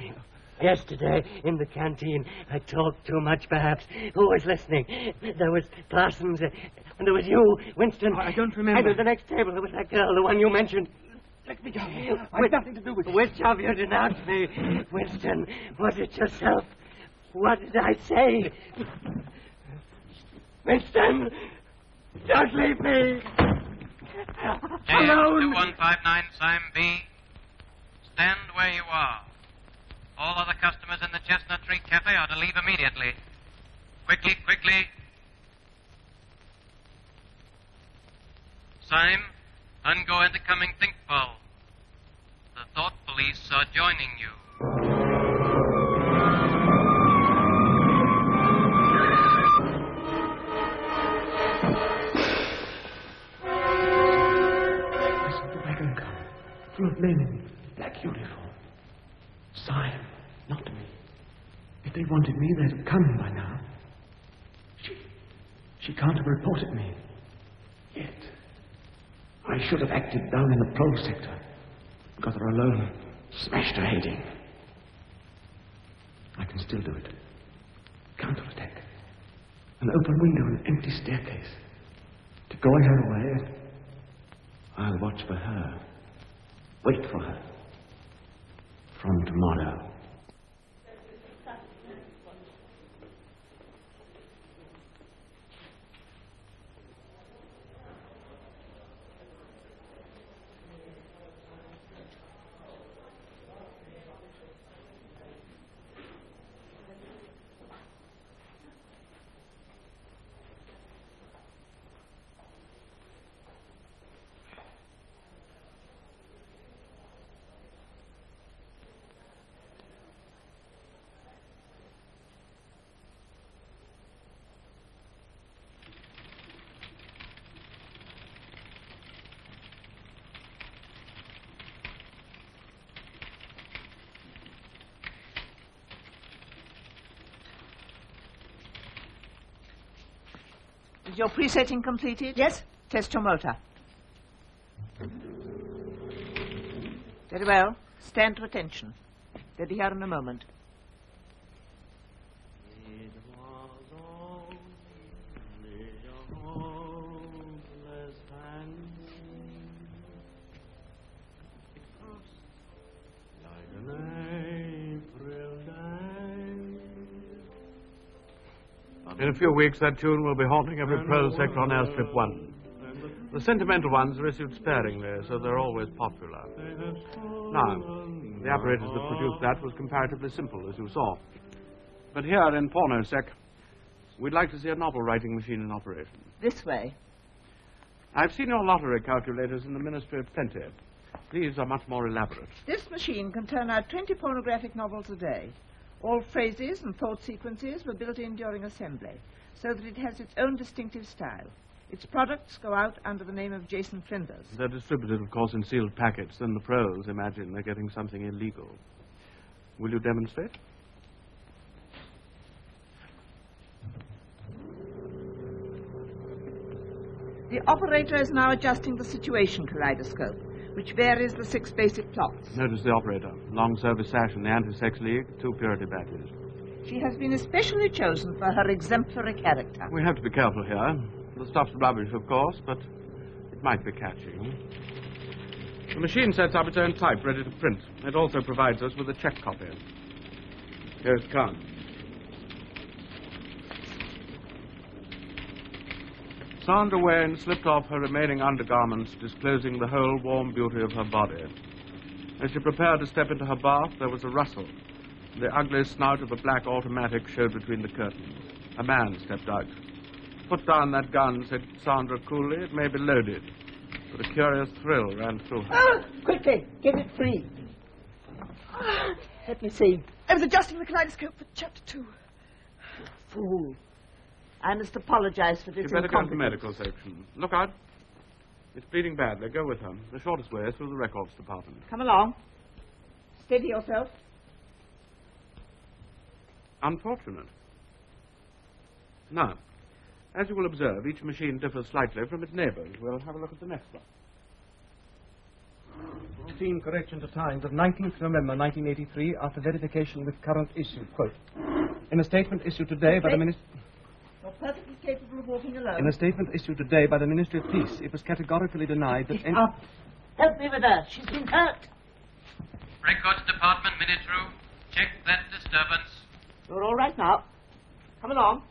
Yesterday, in the canteen, I talked too much, perhaps. Who was listening? There was Parsons, and there was you, Winston. I don't remember. And at the next table, there was that girl, the one you mentioned. Let me go. I've nothing to do with it. Which of you denounced me? Winston, was it yourself? What did I say? Winston, don't leave me. Alone. 2159 Sime B. Stand where you are. All other customers in the Chestnut Tree Cafe are to leave immediately. Quickly. Sime, ungo into coming thinkful. The thought police are joining you. Full of men in black uniform. Sime, not me. If they wanted me, they'd have come by now. She can't have reported me. Yet. I should have acted down in the prole sector. Got her alone. Smashed her head in. I can still do it. Counterattack. An open window, an empty staircase. To go on her way, I'll watch for her. Wait for her. From tomorrow. Is your presetting completed? Yes. Test your motor. Very well. Stand to attention. They'll be here in a moment. In a few weeks, that tune will be haunting every prole sector on Airstrip 1. The sentimental ones are issued sparingly, so they're always popular. Now, the apparatus that produced that was comparatively simple, as you saw. But here in Pornosec, we'd like to see a novel-writing machine in operation. This way. I've seen your lottery calculators in the Ministry of Plenty. These are much more elaborate. This machine can turn out 20 pornographic novels a day. All phrases and thought sequences were built in during assembly, so that it has its own distinctive style. Its products go out under the name of Jason Flinders. They're distributed, of course, in sealed packets. Then the pros imagine they're getting something illegal. Will you demonstrate? The operator is now adjusting the situation kaleidoscope, which varies the 6 basic plots. Notice the operator. Long service sash in the Anti-Sex League, 2 purity badges. She has been especially chosen for her exemplary character. We have to be careful here. The stuff's rubbish, of course, but it might be catching. The machine sets up its own type, ready to print. It also provides us with a check copy. Here it comes. Sandra Wayne slipped off her remaining undergarments, disclosing the whole warm beauty of her body. As she prepared to step into her bath, there was a rustle. The ugly snout of a black automatic showed between the curtains. A man stepped out. Put down that gun, said Sandra coolly. It may be loaded. But a curious thrill ran through her. Ah, quickly, get it free. Let me see. I was adjusting the kaleidoscope for chapter 2. Fool. I must apologize for this. You better go to the medical section. Look out. It's bleeding badly. Go with her. The shortest way is through the records department. Come along. Steady yourself. Unfortunate. Now, as you will observe, each machine differs slightly from its neighbours. We'll have a look at the next one. Routine correction to times of 19th November 1983 after verification with current issue. Quote. In a statement issued today by the Ministry... You're perfectly capable of walking alone. In a statement issued today by the Ministry of Peace, it was categorically denied that any... Up. Help me with her. She's been hurt. Records Department, minute room. Check that disturbance. You're all right now. Come along.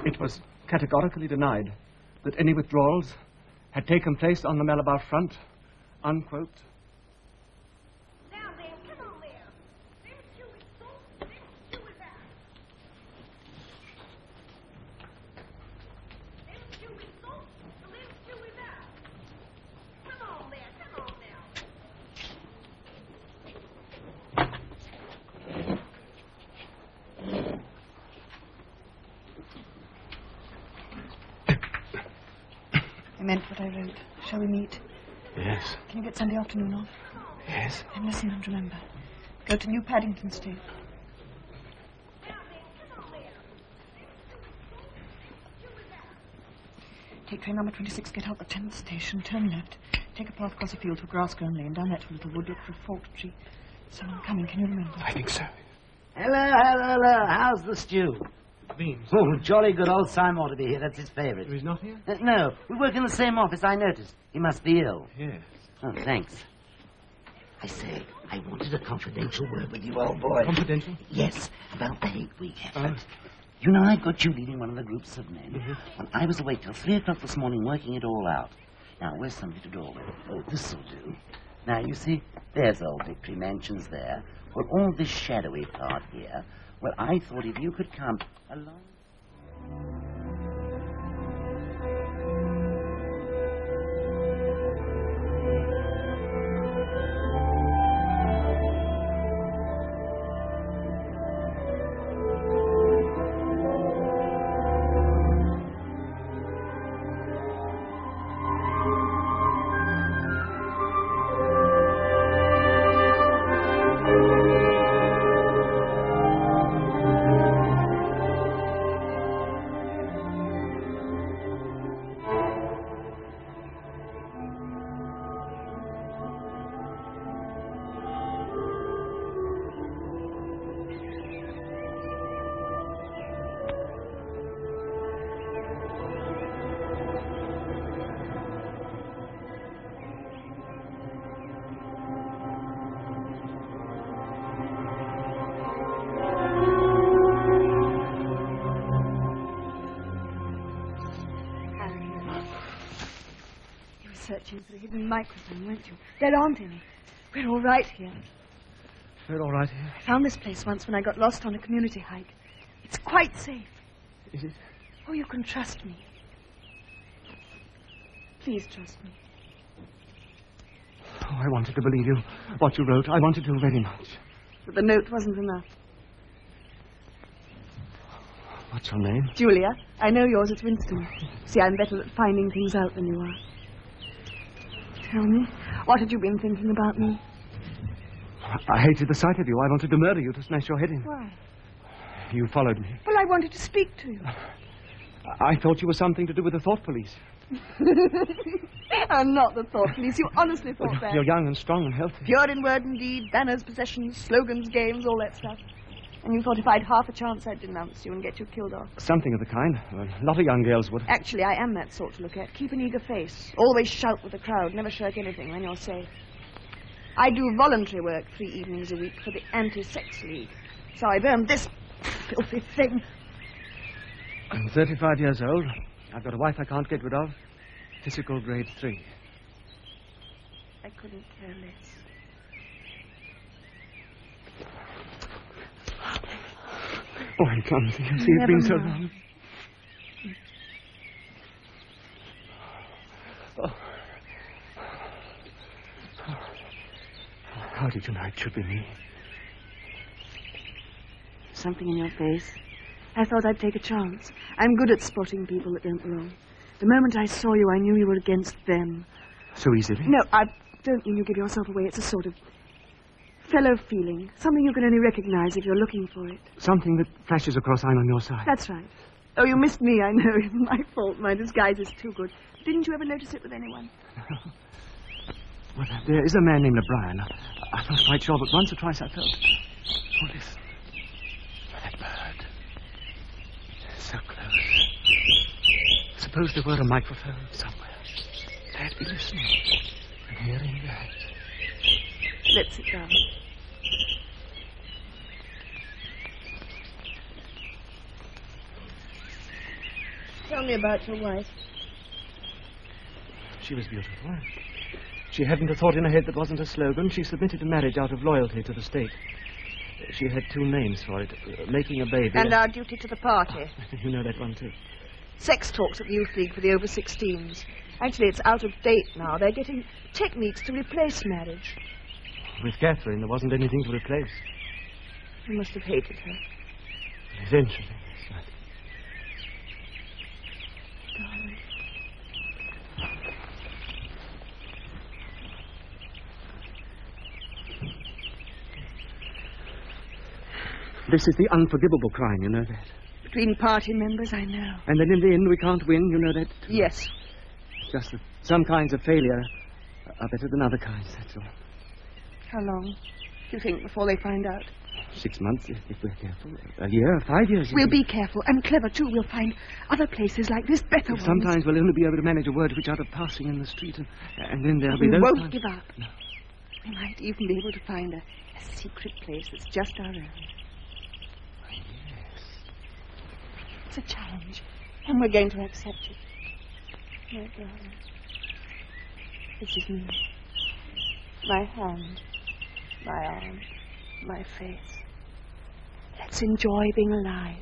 It was categorically denied that any withdrawals had taken place on the Malabar front, unquote. Now then, come on there. Them two is so, them two is out. Them two is so, them two is out. Come on there, come on now. I meant what I wrote. Shall we meet? Yes. Can you get Sunday afternoon off? Yes? And listen and remember. Go to New Paddington Street. Take train number 26, get out the 10th station, turn left. Take a path across a field to a grass-grown lane, down that to a little wood, look for a forked tree. Someone coming, can you remember? I think so. Hello. How's the stew? Beans. Oh, jolly good old Simon ought to be here. That's his favourite. He's not here? No, we work in the same office, I noticed. He must be ill. Yes. Oh, thanks. I say, I wanted a confidential word with you, old boy. Confidential? Yes, about the hate week effort. You know, I've got you leading one of the groups of men. Well, I was awake till 3 o'clock this morning working it all out. Now, where's somebody to draw with? Oh, this'll do. Now, you see, there's old Victory Mansions there. Well, all this shadowy part here. Well, I thought if you could come along... Searching for the hidden microphone, weren't you? There aren't any. We're all right here. We're all right here. I found this place once when I got lost on a community hike. It's quite safe. Is it? Oh, you can trust me. Please trust me. Oh, I wanted to believe you. What you wrote, I wanted to very much. But the note wasn't enough. What's your name? Julia. I know yours. It's Winston. See, I'm better at finding things out than you are. Tell me, what had you been thinking about me? I hated the sight of you. I wanted to murder you, to smash your head in. Why? You followed me. Well, I wanted to speak to you. I thought you were something to do with the thought police. I'm not the thought police. You honestly thought that. You're young and strong and healthy. Pure in word and deed, banners, possessions, slogans, games, all that stuff. And you thought if I'd half a chance, I'd denounce you and get you killed off. Something of the kind. A lot of young girls would. Actually, I am that sort to look at. Keep an eager face. Always shout with the crowd. Never shirk anything when you're safe. I do voluntary work 3 evenings a week for the Anti-Sex League. So I've earned this filthy thing. I'm 35 years old. I've got a wife I can't get rid of. Physical grade 3. I couldn't care less. Oh, I'm clumsy. You see, it's been so long. Oh. How did you know it should be me? Something in your face. I thought I'd take a chance. I'm good at spotting people that don't belong. The moment I saw you, I knew you were against them. So easily? No, I don't mean you give yourself away. It's a sort of fellow feeling. Something you can only recognize if you're looking for it. Something that flashes across I'm on your side. That's right. Oh, you missed me, I know. It's my fault. My disguise is too good. Didn't you ever notice it with anyone? Well, there is a man named O'Brien. I'm not quite sure, but once or twice I felt... Oh, listen. That bird. So close. Suppose there were a microphone somewhere. They'd be listening and hearing that. Let's sit down. Tell me about your wife. She was beautiful. She hadn't a thought in her head that wasn't a slogan. She submitted to marriage out of loyalty to the state. She had 2 names for it. Making a baby. And our duty to the party. You know that one, too. Sex talks at the Youth League for the over-16s. Actually, it's out of date now. They're getting techniques to replace marriage. With Catherine, there wasn't anything to replace. You must have hated her. Eventually, that's right. Darling. This is the unforgivable crime, you know that. Between party members, I know. And then in the end we can't win, you know that? Yes. Just that some kinds of failure are better than other kinds, that's all. How long do you think before they find out? 6 months, if we're careful. A year, 5 years. We'll be careful and clever, too. We'll find other places like this, better ones. Sometimes we'll only be able to manage a word to each other passing in the street, and then there'll be those... We won't give up. No. We might even be able to find a secret place that's just our own. It's a challenge, and we're going to accept it. My darling, this is me. My hand, my arm, my face. Let's enjoy being alive.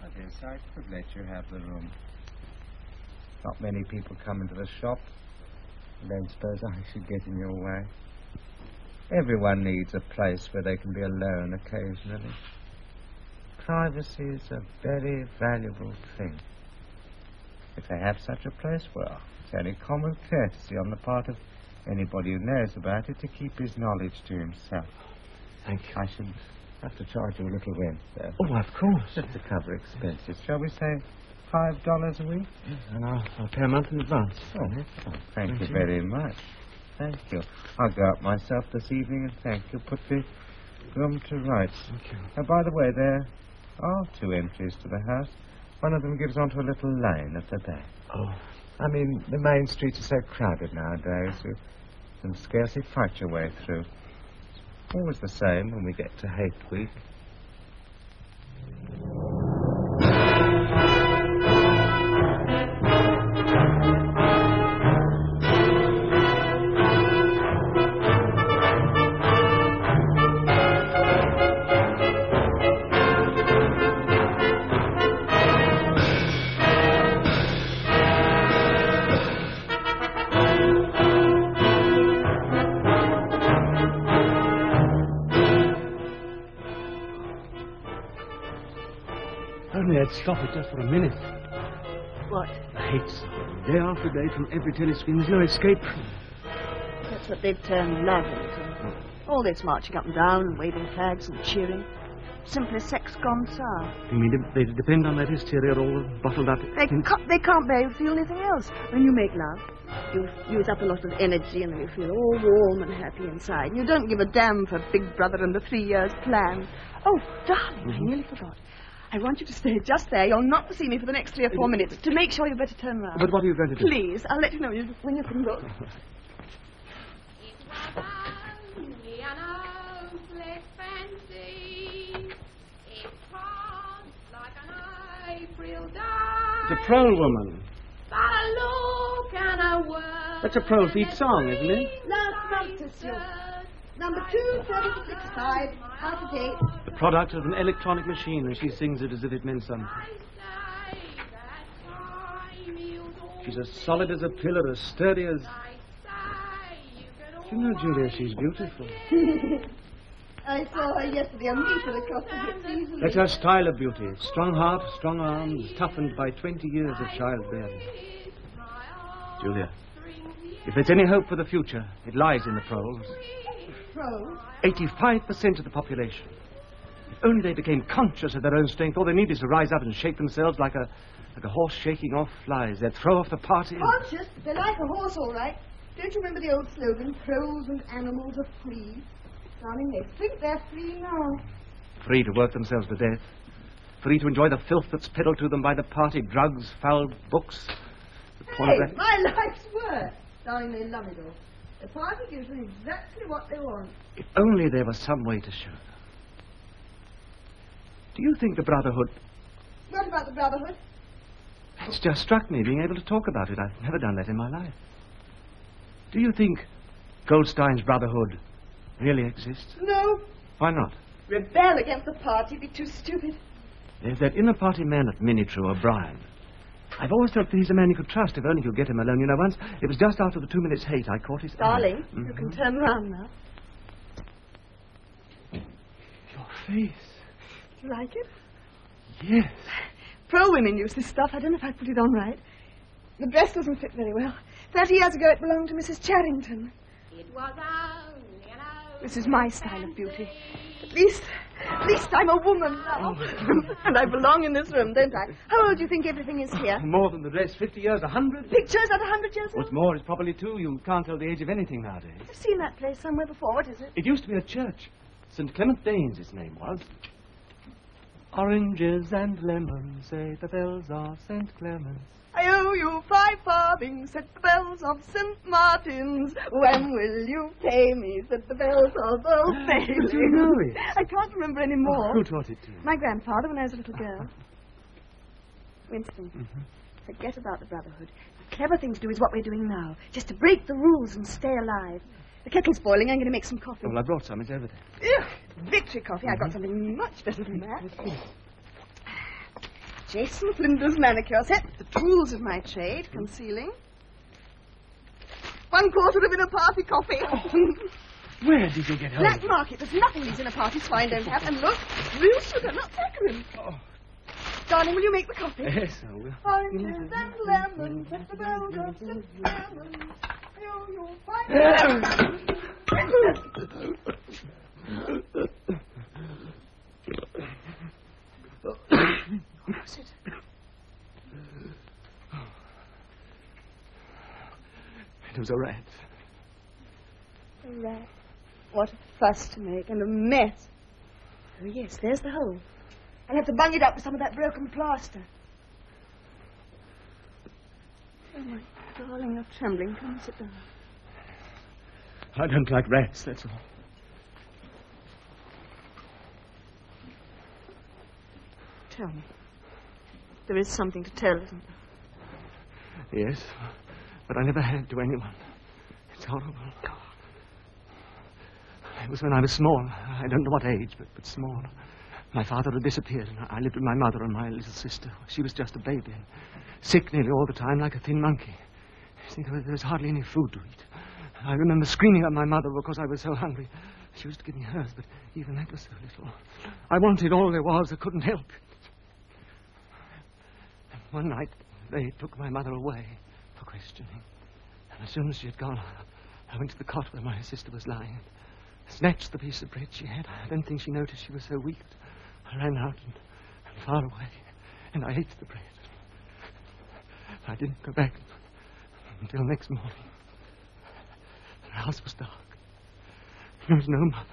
I guess I could let you have the room. Not many people come into the shop. I don't suppose I should get in your way. Everyone needs a place where they can be alone occasionally. Privacy is a very valuable thing. If they have such a place, well, it's only common courtesy on the part of anybody who knows about it to keep his knowledge to himself. Thank you. I should have to charge you a little rent, though. Oh, of course. Just to cover expenses. Shall we say $5 a week? Yes, and I'll pay a month in advance. Oh, thank you very much. Thank you. I'll go up myself this evening and thank you. Put the room to rights. Thank you. By the way, there are 2 entries to the house. One of them gives onto a little lane at the back. Oh. I mean, the main streets are so crowded nowadays, you can scarcely fight your way through. Always the same when we get to Hate Week. Only I'd stop it just for a minute. What? The hate song. Day after day from every telescreen. There's no escape from it. That's what they've turned love into. All this marching up and down and waving flags and cheering. Simply sex gone sour. You mean they depend on that hysteria all bottled up? They can't bear to feel anything else. When you make love, you use up a lot of energy and then you feel all warm and happy inside. You don't give a damn for Big Brother and the 3 years plan. Oh, darling, I nearly forgot. I want you to stay just there. You're not to see me for the next 3 or 4 minutes. To make sure you better turn round. But what are you going to do? Please, I'll let you know when you can look. It's a prole woman. That's a prole feet song, isn't it? Last month, monsieur. Number 2765, out of date. The product of an electronic machine, and she sings it as if it meant something. She's as solid as a pillar, as sturdy as... Do you know, Julia, she's beautiful. I saw her yesterday on meter across the hips easily. That's her style of beauty. Strong heart, strong arms, toughened by 20 years of childbearing. Julia, if there's any hope for the future, it lies in the proles. Proles? 85% of the population. If only they became conscious of their own strength, all they need is to rise up and shake themselves like a horse shaking off flies. They'd throw off the party. Conscious? They're like a horse, all right. Don't you remember the old slogan, proles and animals are free? Darling, they think they're free now. Free to work themselves to death. Free to enjoy the filth that's peddled to them by the party, drugs, foul books. Hey, my life's work. Darling, they love it all. The party gives them exactly what they want. If only there was some way to show them. Do you think the Brotherhood... What about the Brotherhood? It's just struck me being able to talk about it. I've never done that in my life. Do you think Goldstein's Brotherhood really exists? No. Why not? Rebel against the party, be too stupid. There's that inner party man at Minitrue, O'Brien. I've always thought that he's a man you could trust if only you'd get him alone. You know, once, it was just after the 2 minutes hate, I caught his Darling, eye. you can turn round now. Your face. Do you like it? Yes. Pro women use this stuff. I don't know if I put it on right. The dress doesn't fit very well. 30 years ago, it belonged to Mrs. Charrington. It was only an hour. This is my style of beauty. At least I'm a woman now. And I belong in this room, don't I? How old do you think everything is here? More than the dress. 50 years, 100. Pictures at 100 years old? What's more, it's probably 2. You can't tell the age of anything nowadays. I've seen that place somewhere before. What is it? It used to be a church. St. Clement Danes, its name was. Oranges and lemons, say the bells of St. Clement's. I owe you 5 farthings, said the bells of St. Martin's. When will you pay me, said the bells of Old Bailey. But you know it. I can't remember any more. Who taught it to you? My grandfather when I was a little girl. Winston, forget about the brotherhood. The clever thing to do is what we're doing now. Just to break the rules and stay alive. The kettle's boiling. I'm going to make some coffee. Well, I brought some. It's over there. Ugh, victory coffee. I've got something much better than that. Jason Flinders manicure set. The tools of my trade. Concealing. 1/4 of inner party coffee. Where did you get hold Black market. There's nothing these inner party swine don't have. And look, real sugar, not saccharin. Darling, will you make the coffee? Yes, I will. Oranges and lemons at the bells of St. Clement's. You'll find What was it? It was a rat. A rat. What a fuss to make and a mess. Oh, yes, there's the hole. I'll have to bung it up with some of that broken plaster. Oh, my darling, you're trembling. Come and sit down. I don't like rats, that's all. Tell me. There is something to tell, isn't there? Yes, but I never had to anyone. It's horrible. It was when I was small. I don't know what age, but small. My father had disappeared, and I lived with my mother and my little sister. She was just a baby, and sick nearly all the time, like a thin monkey. See, there was hardly any food to eat. I remember screaming at my mother because I was so hungry. She used to give me hers, but even that was so little. I wanted all there was. I couldn't help it. And one night, they took my mother away for questioning. And as soon as she had gone, I went to the cot where my sister was lying, snatched the piece of bread she had. I don't think she noticed she was so weak. I ran out and far away, and I ate the bread. I didn't go back until next morning. The house was dark. There was no mother.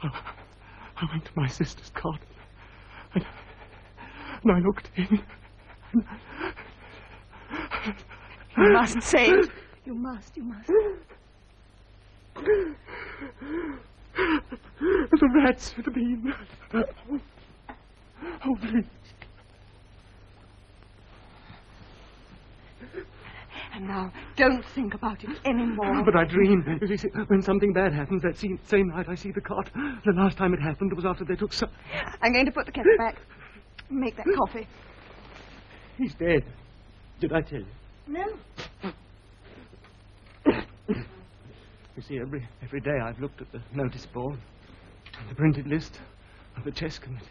I went to my sister's cot, and I looked in. You must say it. You must. The rats had been. Oh, please. And now, don't think about it anymore. But I dream. You see, when something bad happens, that same night I see the cot. The last time it happened was after they took some... I'm going to put the kettle back. Make that coffee. He's dead. Did I tell you? No. You see, every day I've looked at the notice board, the printed list of the chess committee.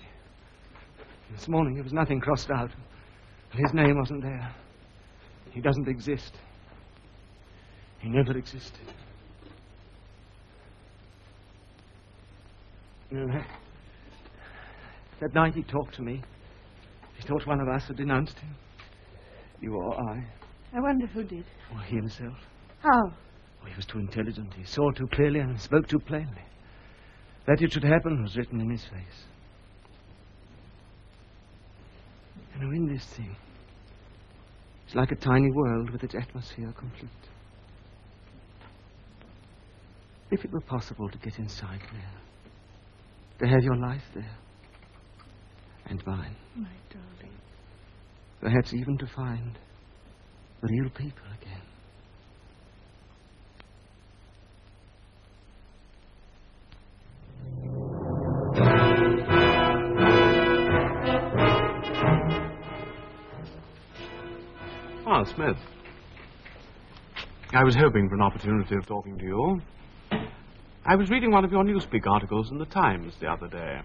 This morning there was nothing crossed out. His name wasn't there. He doesn't exist. He never existed. You know, that night he talked to me. He thought one of us had denounced him. You or I. I wonder who did. Or he himself. How? Oh, he was too intelligent. He saw too clearly and spoke too plainly. That it should happen was written in his face. You know, in this thing, it's like a tiny world with its atmosphere complete. If it were possible to get inside there, to have your life there, and mine. My darling. Perhaps even to find the real people again. Ah, Smith. I was hoping for an opportunity of talking to you. I was reading one of your Newspeak articles in the Times the other day.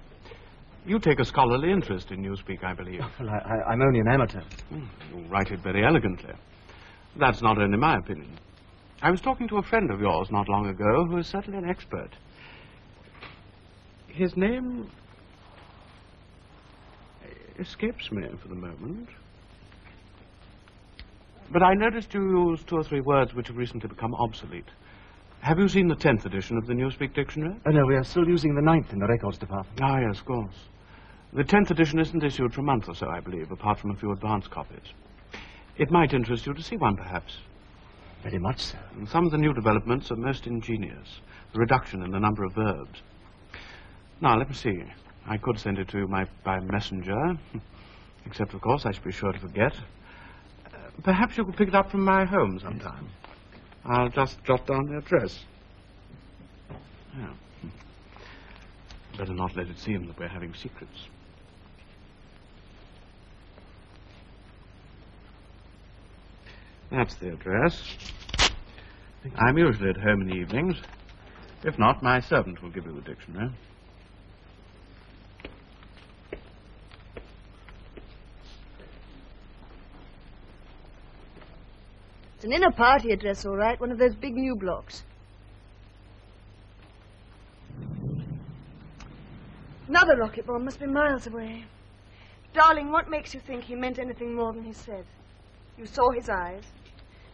You take a scholarly interest in Newspeak, I believe. Well, I'm only an amateur. You write it very elegantly. That's not only my opinion. I was talking to a friend of yours not long ago who is certainly an expert. His name escapes me for the moment. But I noticed you used 2 or 3 words which have recently become obsolete. Have you seen the 10th edition of the Newspeak dictionary? Oh, no, we are still using the 9th in the records department. Ah, yes, of course. The 10th edition isn't issued for a month or so, I believe, apart from a few advance copies. It might interest you to see one, perhaps. Very much so. And some of the new developments are most ingenious. The reduction in the number of verbs. Now, let me see. I could send it to you by messenger. Except, of course, I should be sure to forget. Perhaps you could pick it up from my home sometime. I'll just jot down the address. Yeah. Better not let it seem that we're having secrets. That's the address. I'm usually at home in the evenings. If not, my servant will give you the dictionary. It's an inner party address, all right. One of those big new blocks. Another rocket bomb must be miles away. Darling, what makes you think he meant anything more than he said? You saw his eyes.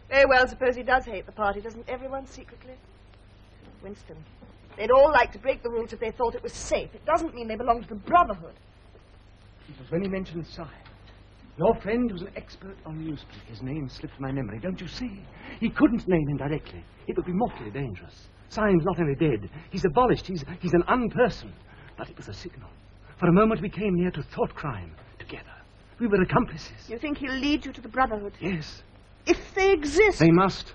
Very well, suppose he does hate the party, doesn't everyone secretly? Winston, they'd all like to break the rules if they thought it was safe. It doesn't mean they belong to the brotherhood. It was when he mentioned Sy. Your friend was an expert on Newspeak. His name slipped my memory, don't you see? He couldn't name him directly. It would be mortally dangerous. Sy's not only dead, he's abolished, he's an unperson. But it was a signal. For a moment we came near to thought crime together. We were accomplices. You think he'll lead you to the brotherhood? Yes. If they exist. They must.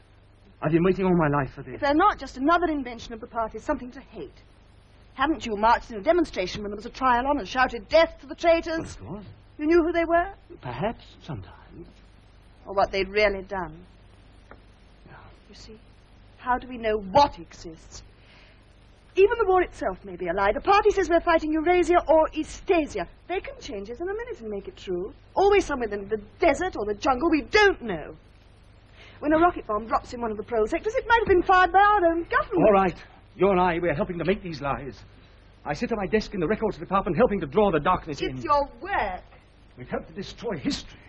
I've been waiting all my life for this. If they're not just another invention of the party, something to hate. Haven't you marched in a demonstration when there was a trial on and shouted death to the traitors? Well, of course. You knew who they were? Perhaps, sometimes. Or what they'd really done. No. You see, how do we know what exists? Even the war itself may be a lie. The party says we're fighting Eurasia or Eastasia. They can change it in a minute and make it true. Always somewhere in the desert or the jungle, we don't know. When a rocket bomb drops in one of the prole sectors, it might have been fired by our own government. All right. You and I, we're helping to make these lies. I sit at my desk in the records department helping to draw the darkness in. It's your work. We've helped to destroy history.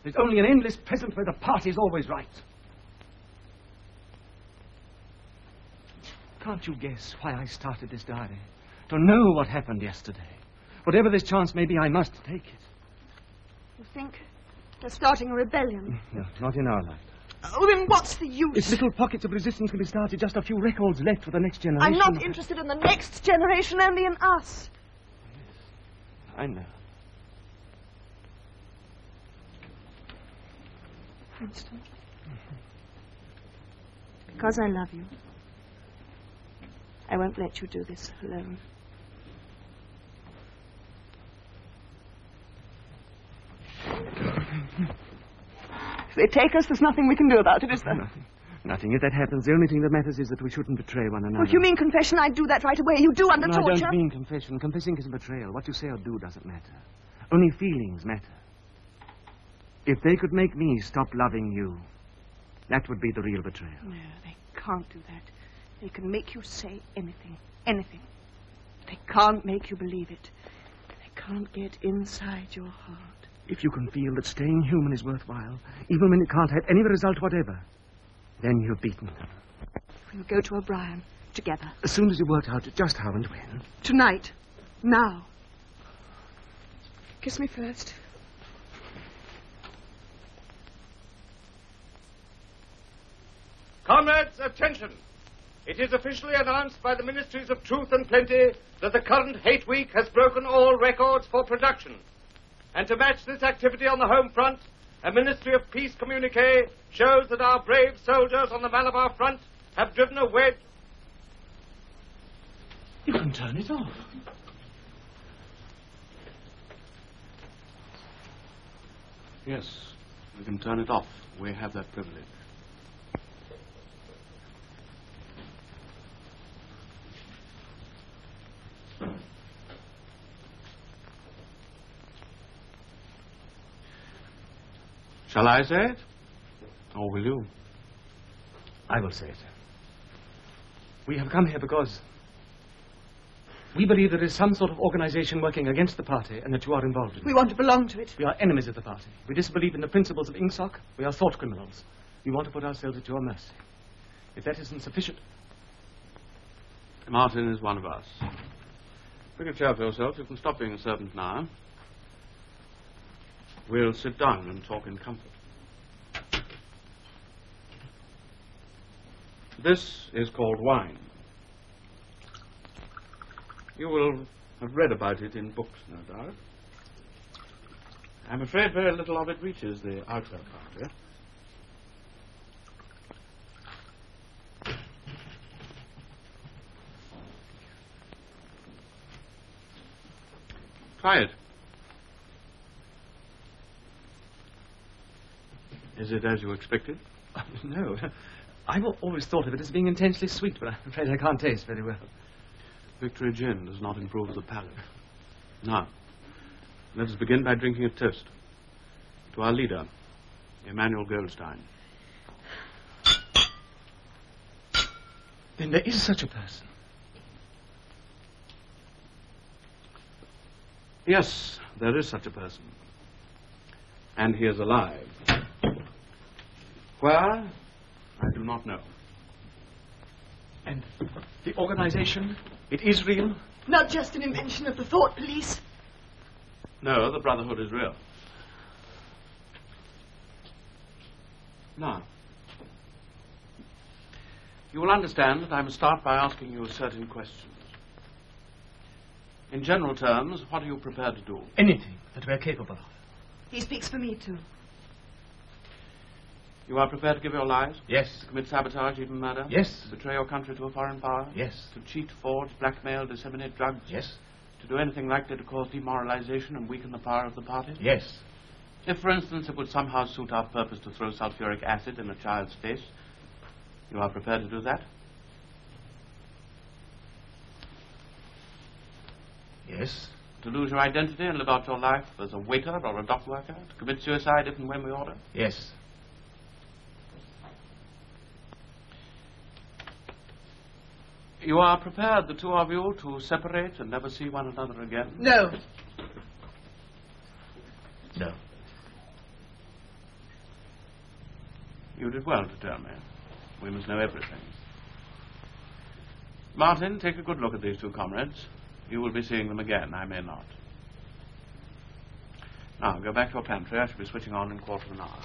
There's only an endless present where the party's always right. Can't you guess why I started this diary? To know what happened yesterday. Whatever this chance may be, I must take it. You think they're starting a rebellion? No, not in our lifetime. Oh, then what's the use? If little pockets of resistance can be started, just a few records left for the next generation. I'm not interested in the next generation, only in us. Yes, I know. Winston, because I love you, I won't let you do this alone. If they take us, there's nothing we can do about it, is there? Nothing. If that happens, the only thing that matters is that we shouldn't betray one another. Well, if you mean confession, I'd do that right away. You do under torture. I don't mean confession. Confessing isn't betrayal. What you say or do doesn't matter. Only feelings matter. If they could make me stop loving you, that would be the real betrayal. No, they can't do that. They can make you say anything. Anything. They can't make you believe it. They can't get inside your heart. If you can feel that staying human is worthwhile, even when it can't have any result whatever, then you're beaten them. We'll go to O'Brien together. As soon as you work out just how and when. Tonight. Now. Kiss me first. Comrades, attention! It is officially announced by the Ministries of Truth and Plenty that the current hate week has broken all records for production. And to match this activity on the home front, a Ministry of Peace communique shows that our brave soldiers on the Malabar front have driven a wedge... You can turn it off. Yes, we can turn it off. We have that privilege. Shall I say it? Or will you? I will say it. We have come here because we believe there is some sort of organization working against the party and that you are involved in it. We want to belong to it. We are enemies of the party. We disbelieve in the principles of Ingsoc. We are thought criminals. We want to put ourselves at your mercy. If that isn't sufficient... Martin is one of us. Take a chair for yourself. You can stop being a servant now. We'll sit down and talk in comfort. This is called wine. You will have read about it in books, no doubt. I'm afraid very little of it reaches the outer party. Try it. Is it as you expected? No. I've always thought of it as being intensely sweet, but I'm afraid I can't taste very well. Victory gin does not improve the palate. Now, let us begin by drinking a toast to our leader, Emmanuel Goldstein. Then there is such a person. Yes, there is such a person. And he is alive. Where? I do not know. And the organization, it is real? Not just an invention of the thought police. No, the Brotherhood is real. Now, you will understand that I must start by asking you certain questions. In general terms, what are you prepared to do? Anything that we're capable of. He speaks for me, too. You are prepared to give your lives? Yes. To commit sabotage, even murder? Yes. To betray your country to a foreign power? Yes. To cheat, forge, blackmail, disseminate drugs? Yes. To do anything likely to cause demoralization and weaken the power of the party? Yes. If, for instance, it would somehow suit our purpose to throw sulfuric acid in a child's face, you are prepared to do that? Yes. To lose your identity and live out your life as a waiter or a dock worker? To commit suicide if and when we order? Yes. You are prepared, the two of you, to separate and never see one another again? No. No. You did well to tell me. We must know everything. Martin, take a good look at these two comrades. You will be seeing them again. I may not. Now, go back to your pantry. I shall be switching on in a quarter of an hour.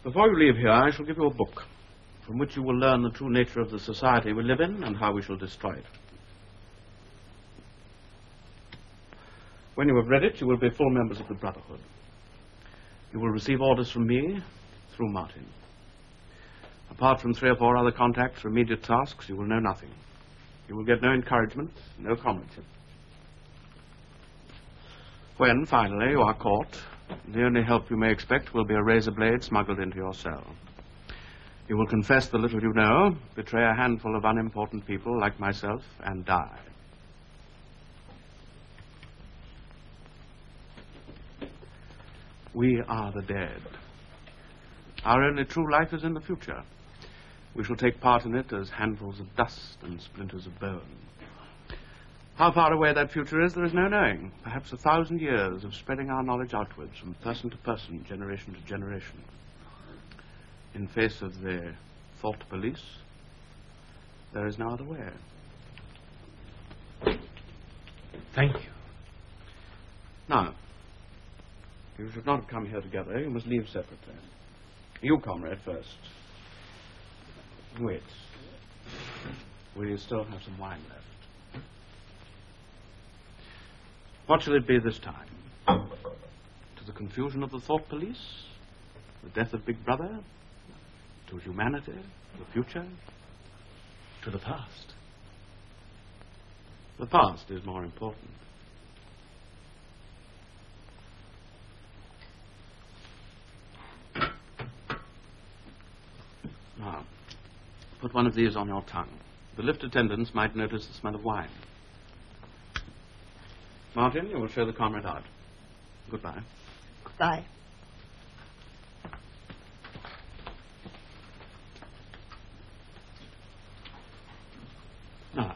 Before you leave here, I shall give you a book from which you will learn the true nature of the society we live in and how we shall destroy it. When you have read it, you will be full members of the Brotherhood. You will receive orders from me through Martin. Apart from 3 or 4 other contacts for immediate tasks, you will know nothing. You will get no encouragement, no comradeship. When, finally, you are caught, the only help you may expect will be a razor blade smuggled into your cell. You will confess the little you know, betray a handful of unimportant people like myself, and die. We are the dead. Our only true life is in the future. We shall take part in it as handfuls of dust and splinters of bone. How far away that future is, there is no knowing. Perhaps 1,000 years of spreading our knowledge outwards from person to person, generation to generation. In face of the thought police, there is no other way. Thank you. Now, you should not have come here together. You must leave separately. You, comrade, first. Wait. We still have some wine left. What shall it be this time? To the confusion of the thought police? The death of Big Brother? To humanity? The future? To the past? The past is more important. put one of these on your tongue. The lift attendants might notice the smell of wine. Martin, you will show the comrade out. Goodbye. Goodbye. Now,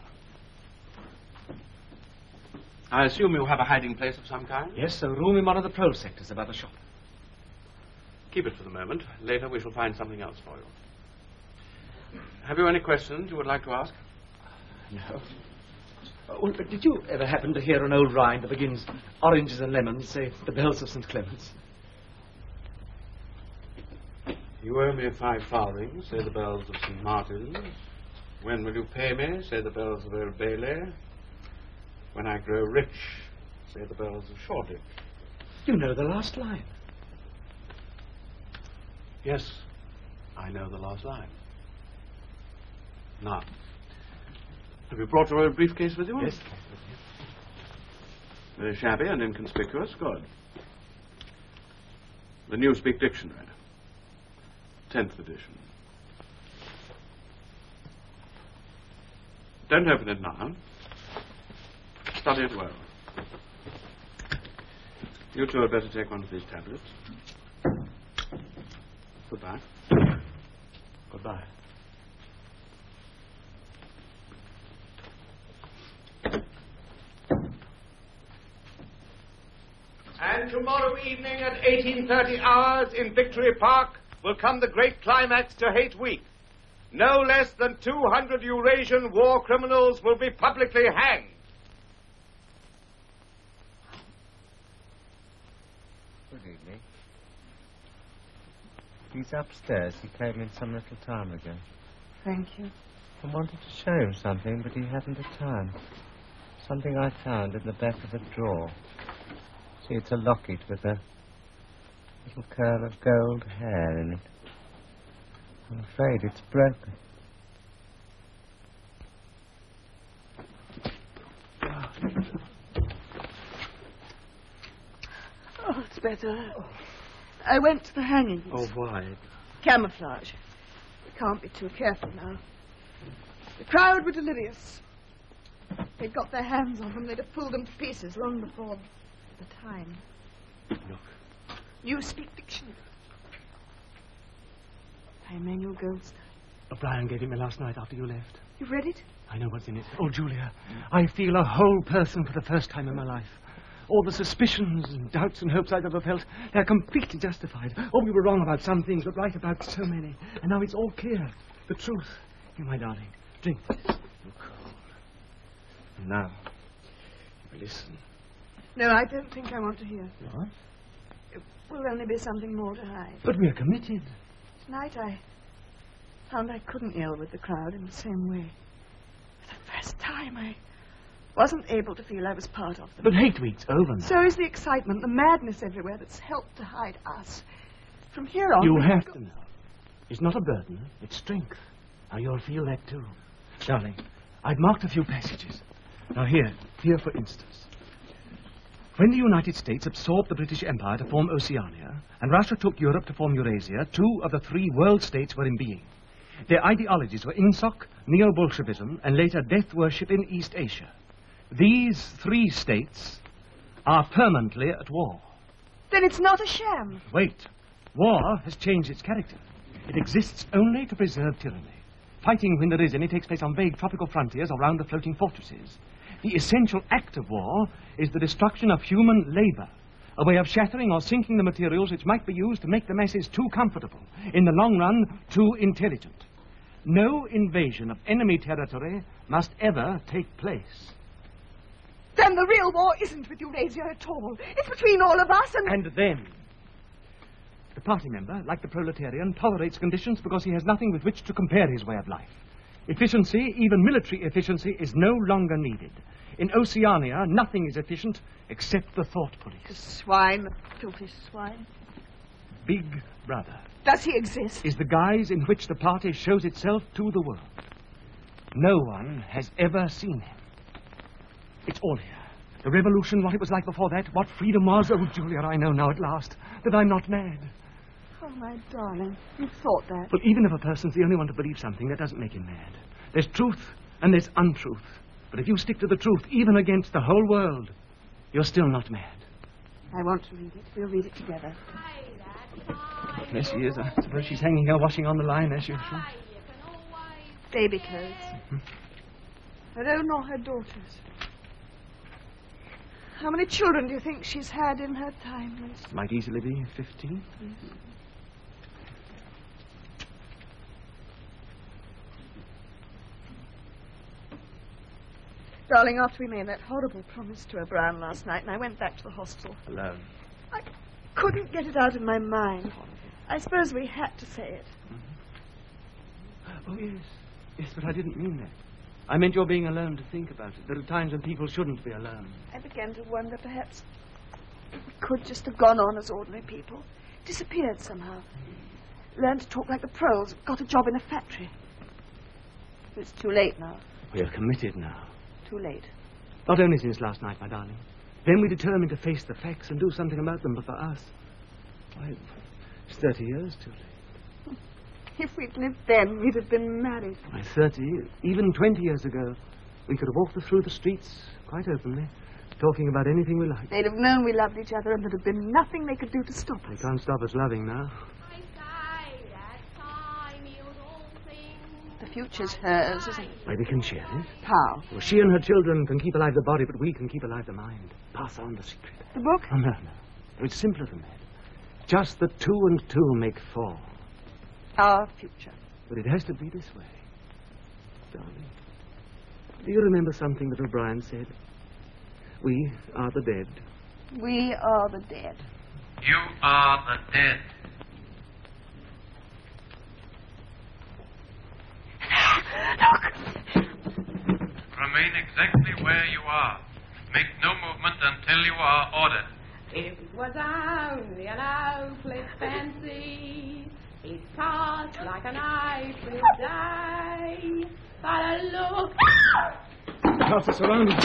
I assume you have a hiding place of some kind? Yes, a room in one of the prole sectors above the shop. Keep it for the moment. Later we shall find something else for you. Have you any questions you would like to ask? No. Well, but did you ever happen to hear an old rhyme that begins, oranges and lemons, say, the bells of St. Clement's? You owe me 5 farthings, say the bells of St. Martin's. When will you pay me, say the bells of Old Bailey. When I grow rich, say the bells of Shoreditch. You know the last line. Yes, I know the last line. Now, have you brought your old briefcase with you? Yes. Very shabby and inconspicuous. Good. The Newspeak Dictionary. 10th edition. Don't open it now. Study it well. You two had better take one of these tablets. Goodbye. Goodbye. And tomorrow evening at 18:30 hours in Victory Park will come the great climax to Hate Week. No less than 200 Eurasian war criminals will be publicly hanged. Good evening. He's upstairs. He came in some little time ago. Thank you. I wanted to show him something, but he hadn't the time. Something I found in the back of a drawer. See, it's a locket with a little curl of gold hair in it. I'm afraid it's broken. Oh, it's better. I went to the hangings. Oh, why? Camouflage. We can't be too careful now. The crowd were delirious. They'd got their hands on them. They'd have pulled them to pieces long before the time. Look. Newspeak Dictionary. By Emmanuel Goldstein. O'Brien gave it me last night after you left. You read it? I know what's in it. Oh, Julia, I feel a whole person for the first time in my life. All the suspicions and doubts and hopes I've ever felt, they're completely justified. Oh, we were wrong about some things, but right about so many. And now it's all clear. The truth. Here, my darling, drink this. You're cold. And now, listen. No, I don't think I want to hear. What? It will only be something more to hide. But we're committed. Tonight I found I couldn't yell with the crowd in the same way. For the first time, I wasn't able to feel I was part of them. But Hate Week's over now. So is the excitement, the madness everywhere that's helped to hide us. From here on... You have to know. It's not a burden, it's strength. Now you'll feel that too. Darling, I've marked a few passages. Now here for instance. When the United States absorbed the British Empire to form Oceania, and Russia took Europe to form Eurasia, 2 of the 3 world states were in being. Their ideologies were INSOC, Neo-Bolshevism, and later death worship in East Asia. These 3 states are permanently at war. Then it's not a sham. Wait. War has changed its character. It exists only to preserve tyranny. Fighting, when there is any, takes place on vague tropical frontiers or round the floating fortresses. The essential act of war is the destruction of human labor, a way of shattering or sinking the materials which might be used to make the masses too comfortable, in the long run, too intelligent. No invasion of enemy territory must ever take place. Then the real war isn't with Eurasia at all. It's between all of us and... And then, the party member, like the proletarian, tolerates conditions because he has nothing with which to compare his way of life. Efficiency, even military efficiency, is no longer needed. In Oceania, nothing is efficient except the thought police. The swine, the filthy swine. Big Brother. Does he exist? Is the guise in which the party shows itself to the world. No one has ever seen him. It's all here. The revolution, what it was like before that, what freedom was. Oh, Julia, I know now at last that I'm not mad. Oh, my darling, you thought that. Well, even if a person's the only one to believe something, that doesn't make him mad. There's truth and there's untruth. But if you stick to the truth, even against the whole world, you're still not mad. I want to read it. We'll read it together. There she is. I suppose she's hanging her washing on the line as usual. Baby clothes. Her own or her daughter's. How many children do you think she's had in her time, Miss? Might easily be 15. Darling, after we made that horrible promise to O'Brien last night, and I went back to the hostel. Alone. I couldn't get it out of my mind. I suppose we had to say it. Oh, yes. Yes, but I didn't mean that. I meant your being alone to think about it. There are times when people shouldn't be alone. I began to wonder perhaps we could just have gone on as ordinary people. Disappeared somehow. Learned to talk like the proles. Got a job in a factory. It's too late now. We are committed now. Too late. Not only since last night, my darling. Then we determined to face the facts and do something about them, but for us, why, it's 30 years too late. If we'd lived then, we'd have been married. Why, 30, even 20 years ago, we could have walked through the streets quite openly, talking about anything we liked. They'd have known we loved each other, and there'd have been nothing they could do to stop us. They can't stop us loving now. The future's hers, isn't it? Why, we can share it. How? Well, she and her children can keep alive the body, but we can keep alive the mind. Pass on the secret. The book? Oh, no. It's simpler than that. Just that 2 and 2 make 4. Our future. But it has to be this way. Darling, do you remember something that O'Brien said? We are the dead. We are the dead. You are the dead. Look! Remain exactly where you are. Make no movement until you are ordered. It was only an hopeless fancy. It passed like a knife in the day. But a look... The house is surrounded.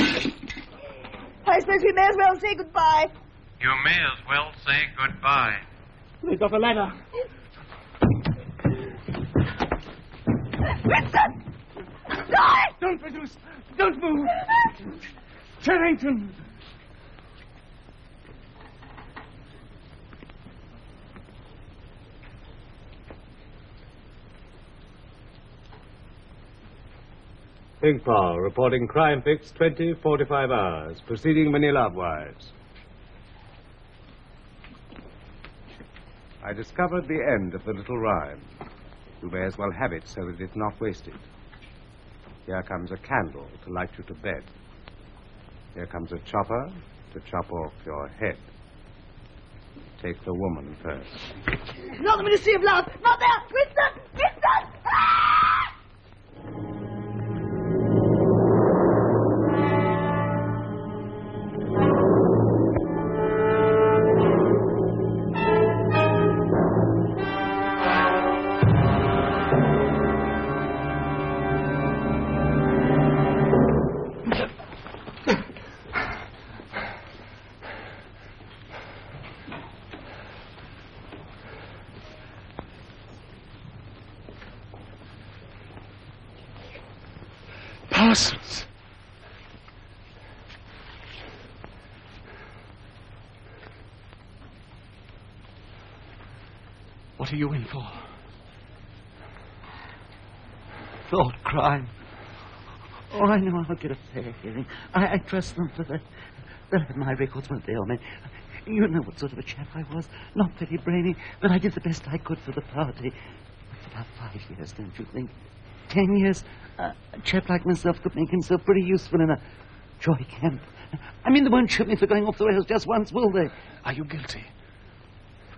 I suppose we may as well say goodbye. You may as well say goodbye. They've got a ladder. Winston! Die! Don't reduce! Don't move! Charrington! Big Paul reporting crime fixed 20:45 hours. Proceeding Manila upwards. I discovered the end of the little rhyme. You may as well have it so that it's not wasted. Here comes a candle to light you to bed. Here comes a chopper to chop off your head. Take the woman first. Not the Ministry of Love! Not there! Winston! Winston! Ah! Parsons. What are you in for? Thought crime. Oh, I know I'll get a fair hearing. I trust them for that. They'll have my records, won't they, old man? You know what sort of a chap I was. Not very brainy, but I did the best I could for the party. For about 5 years, don't you think? 10 years. A chap like myself could make himself pretty useful in a joy camp. I mean, they won't shoot me for going off the rails just once, will they? Are you guilty?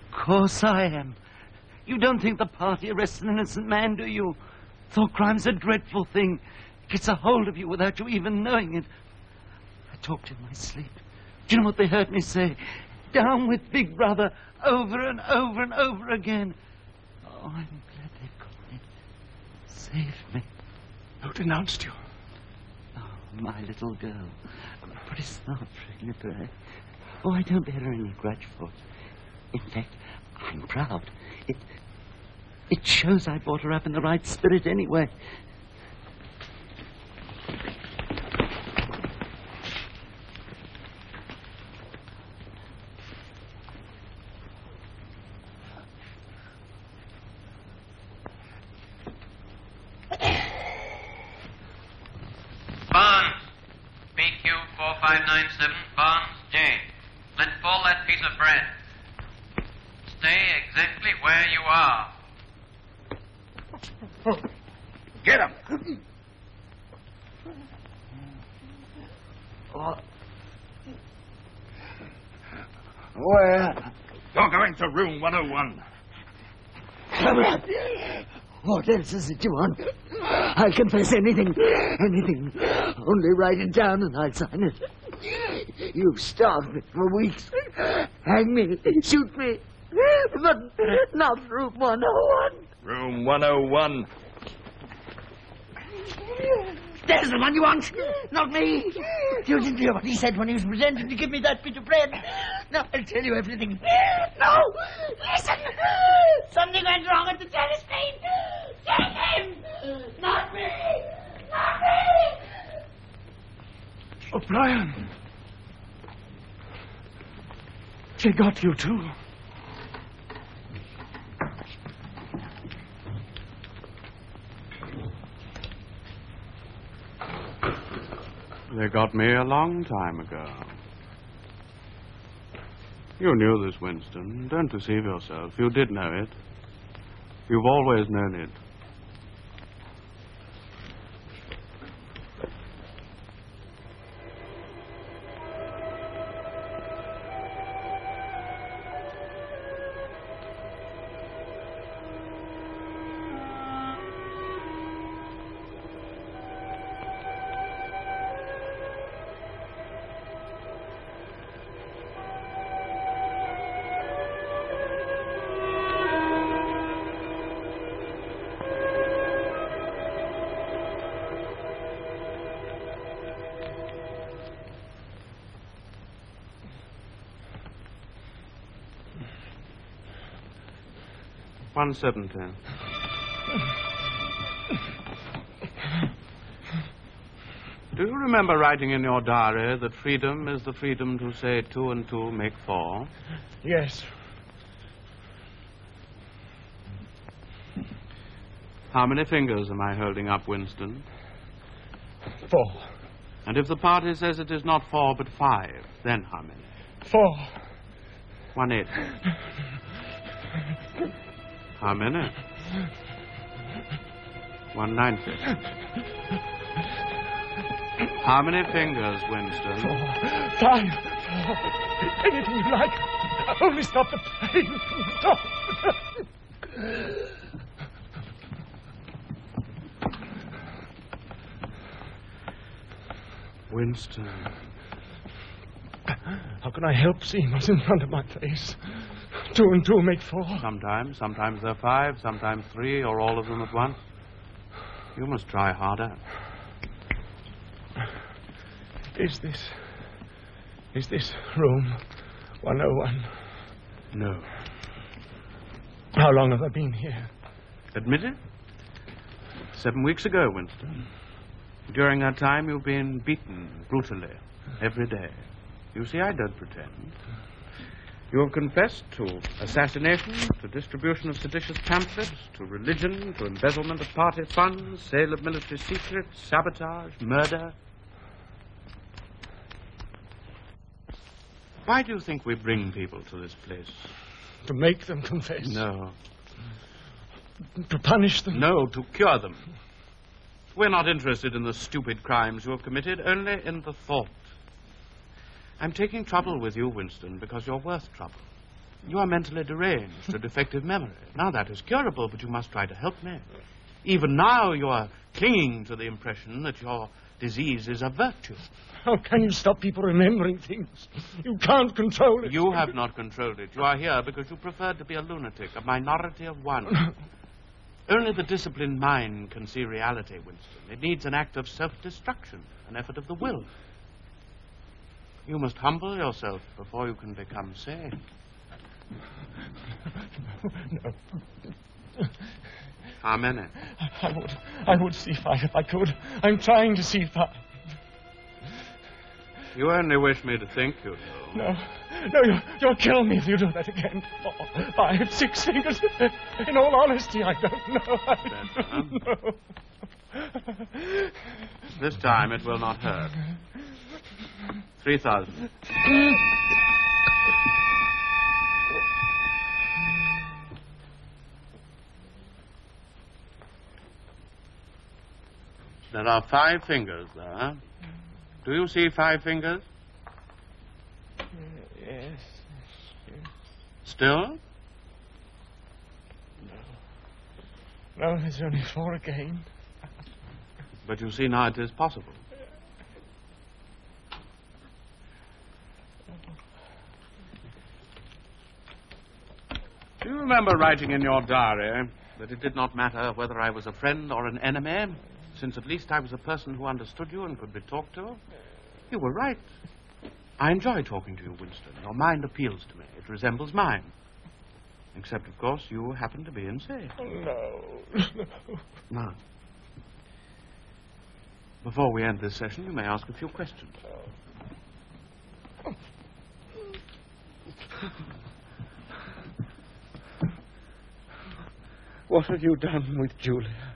Of course I am. You don't think the party arrests an innocent man, do you? Thought crime's a dreadful thing. It gets a hold of you without you even knowing it. I talked in my sleep. Do you know what they heard me say? Down with Big Brother, over and over and over again. Oh, I'm glad they got me. Saved me. Who denounced you? Oh, my little girl. Pretty smart, really, but oh, I don't bear her any grudge for it. In fact, I'm proud. It shows I brought her up in the right spirit anyway. Barnes, PQ 4597, Barnes J. Let fall that piece of bread. Stay exactly where you are. Get him! Where? You're going to room 101. Come on. What else is it you want? I'll confess anything. Anything. Only write it down and I'll sign it. You've starved me for weeks. Hang me. Shoot me. But not room 101. Room 101. There's the one you want. Not me. You didn't hear what he said when he was pretending to give me that bit of bread. Now I'll tell you everything. No! Listen! Something went wrong at the tennis green. Take him! Not me! Not me! O'Brien. She got you too. They got me a long time ago. You knew this, Winston. Don't deceive yourself. You did know it. You've always known it. $1.70. Do you remember writing in your diary that freedom is the freedom to say 2 and 2 make 4? Yes. How many fingers am I holding up, Winston? 4. And if the party says it is not 4 but 5, then how many? 4. 1/8. How many? 1/90. How many fingers, Winston? 4. 5. 4. Anything you like. Only stop the pain. Stop. Winston. How can I help seeing what's in front of my face? 2 and 2 make 4. Sometimes they're 5, sometimes 3, or all of them at once. You must try harder. Is this room 101? No. How long have I been here? Admitted? 7 weeks ago, Winston. During that time, you've been beaten brutally every day. You see, I don't pretend. You have confessed to assassination, to distribution of seditious pamphlets, to religion, to embezzlement of party funds, sale of military secrets, sabotage, murder. Why do you think we bring people to this place? To make them confess? No. To punish them? No, to cure them. We're not interested in the stupid crimes you have committed, only in the thought. I'm taking trouble with you, Winston, because you're worth trouble. You are mentally deranged, a defective memory. Now, that is curable, but you must try to help me. Even now, you are clinging to the impression that your disease is a virtue. How can you stop people remembering things? You can't control it. You have not controlled it. You are here because you preferred to be a lunatic, a minority of one. Only the disciplined mind can see reality, Winston. It needs an act of self-destruction, an effort of the will. You must humble yourself before you can become sane. No. How many? I would see 5 if I could. I'm trying to see 5. You only wish me to think you do. No, you'll kill me if you do that again. 4, 5, 6 fingers. In all honesty, I don't know. I don't know. This time it will not hurt. 3,000. There are 5 fingers there. Do you see 5 fingers? Yes. Still? No, there's only 4 again. But you see now it is possible. Do you remember writing in your diary that it did not matter whether I was a friend or an enemy, since at least I was a person who understood you and could be talked to? You were right. I enjoy talking to you, Winston. Your mind appeals to me. It resembles mine. Except, of course, you happen to be insane. No. Now, before we end this session, you may ask a few questions. What have you done with Julia?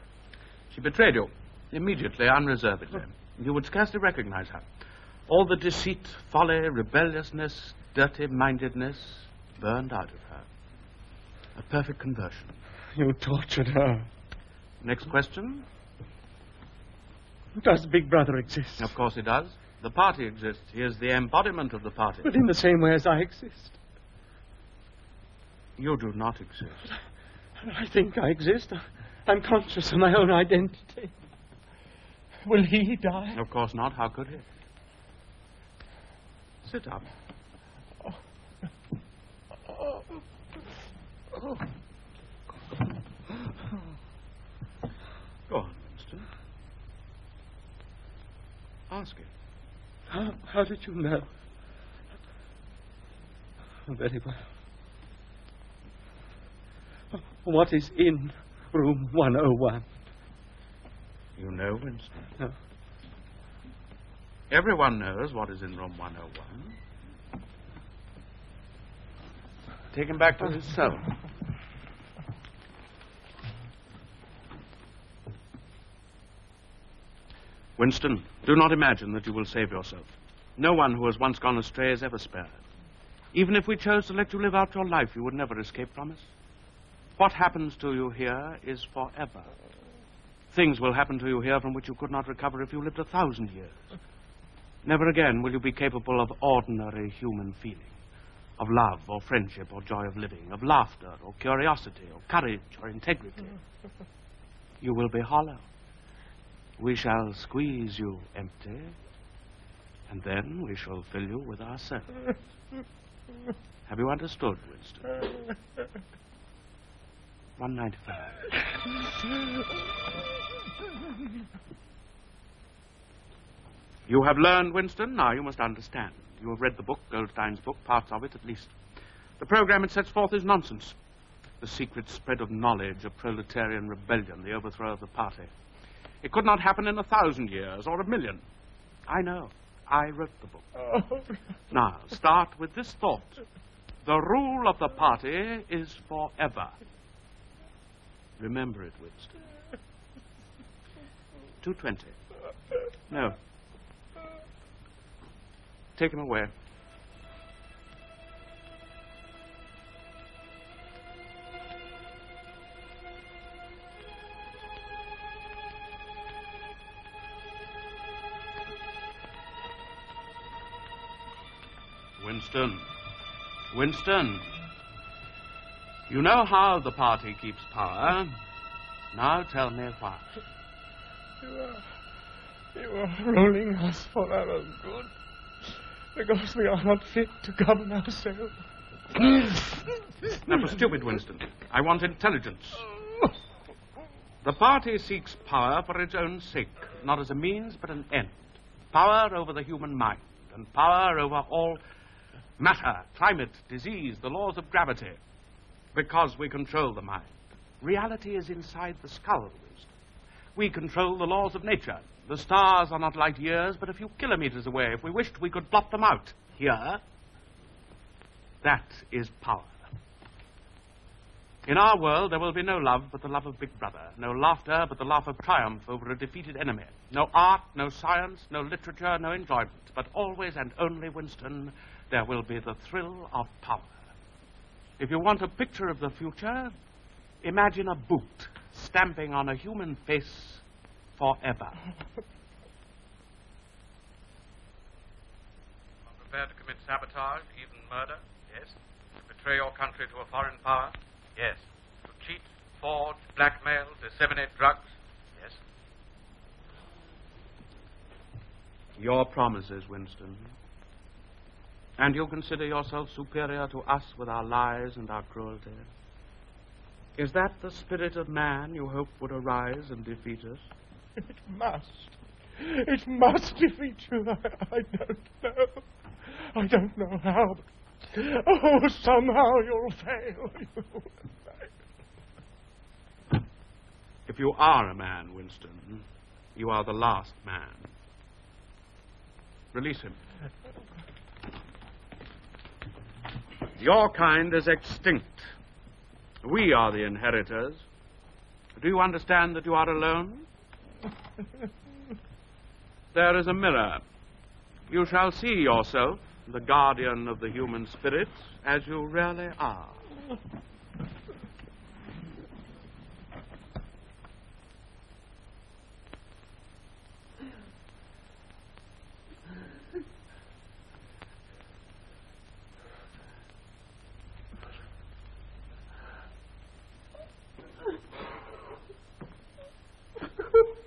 She betrayed you, immediately, unreservedly. You would scarcely recognize her. All the deceit, folly, rebelliousness, dirty-mindedness burned out of her. A perfect conversion. You tortured her. Next question? Does Big Brother exist? Of course he does. The party exists. He is the embodiment of the party. But in the same way as I exist. You do not exist. I think I exist. I'm conscious of my own identity. Will he die? Of course not. How could he? Sit up. Go on, Winston. Ask it. How did you know? Very well. What is in room 101? You know, Winston. No. Everyone knows what is in room 101. Take him back to his cell. Winston, do not imagine that you will save yourself. No one who has once gone astray is ever spared. Even if we chose to let you live out your life, you would never escape from us. What happens to you here is forever. Things will happen to you here from which you could not recover if you lived 1,000 years. Never again will you be capable of ordinary human feeling, of love or friendship or joy of living, of laughter or curiosity or courage or integrity. You will be hollow. We shall squeeze you empty, and then we shall fill you with ourselves. Have you understood, Winston? 195. You have learned, Winston. Now you must understand. You have read the book, Goldstein's book, parts of it at least. The program it sets forth is nonsense. The secret spread of knowledge, a proletarian rebellion, the overthrow of the party. It could not happen in 1,000 years or 1,000,000. I know. I wrote the book. Now, start with this thought. The rule of the party is forever. Remember it, Winston. 220. No. Take him away. Winston. Winston. You know how the party keeps power. Now tell me why. You are ruling us for our own good, because we are not fit to govern ourselves. That was stupid, Winston. I want intelligence. The party seeks power for its own sake, not as a means, but an end. Power over the human mind, and power over all Matter, climate, disease, the laws of gravity. Because we control the mind. Reality is inside the skull. We control the laws of nature. The stars are not light years, but a few kilometers away. If we wished, we could blot them out. Here, that is power. In our world, there will be no love but the love of Big Brother, no laughter but the laugh of triumph over a defeated enemy, no art, no science, no literature, no enjoyment, but always and only, Winston, there will be the thrill of power. If you want a picture of the future, imagine a boot stamping on a human face forever. Prepared to commit sabotage, even murder? Yes. To betray your country to a foreign power? Yes. To cheat, forge, blackmail, disseminate drugs? Yes. Your promises, Winston. And you consider yourself superior to us with our lies and our cruelty? Is that the spirit of man you hope would arise and defeat us? It must. It must defeat you. I don't know. I don't know how, but oh, somehow you'll fail. If you are a man, Winston, you are the last man. Release him. Your kind is extinct. We are the inheritors. Do you understand that you are alone? There is a mirror. You shall see yourself, the guardian of the human spirit, as you really are.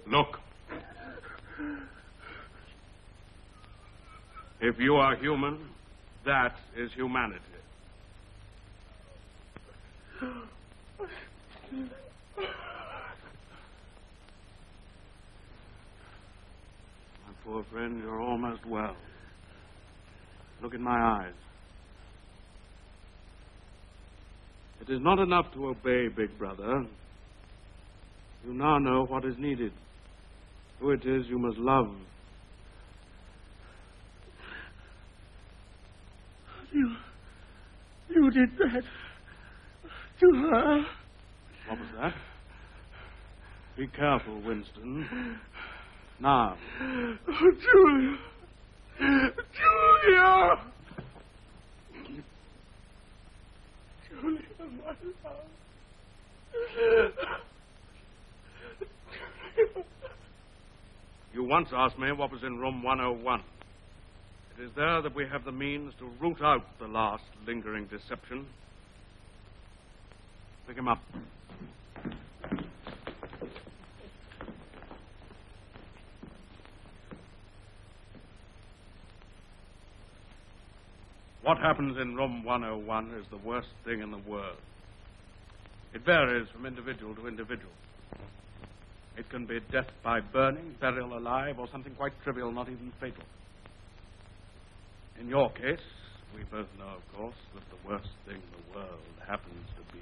Look. If you are human, that is humanity. My poor friend, you're almost well. Look in my eyes. It is not enough to obey Big Brother. You now know what is needed. Who it is you must love. You did that to her. What was that? Be careful, Winston. Now. Oh, Julia. Julia! Julia, my love. You once asked me what was in room 101. It is there that we have the means to root out the last lingering deception. Pick him up. What happens in room 101 is the worst thing in the world. It varies from individual to individual. It can be death by burning, burial alive, or something quite trivial, not even fatal. In your case, we both know, of course, that the worst thing in the world happens to be...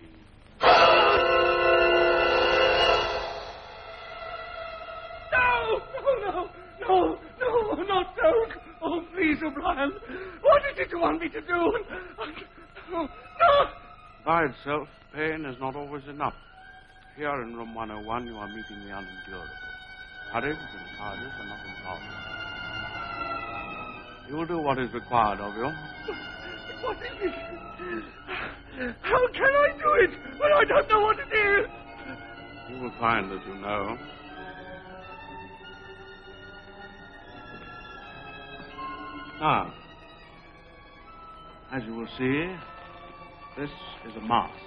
No, not don't. Oh, please, O'Brien. What is it you want me to do? No. By itself, pain is not always enough. Here in room 101, you are meeting the unendurable. Courage and cowardice are not impossible. You will do what is required of you. What is it? How can I do it when I don't know what it is? You will find that you know. Now, as you will see, this is a mask.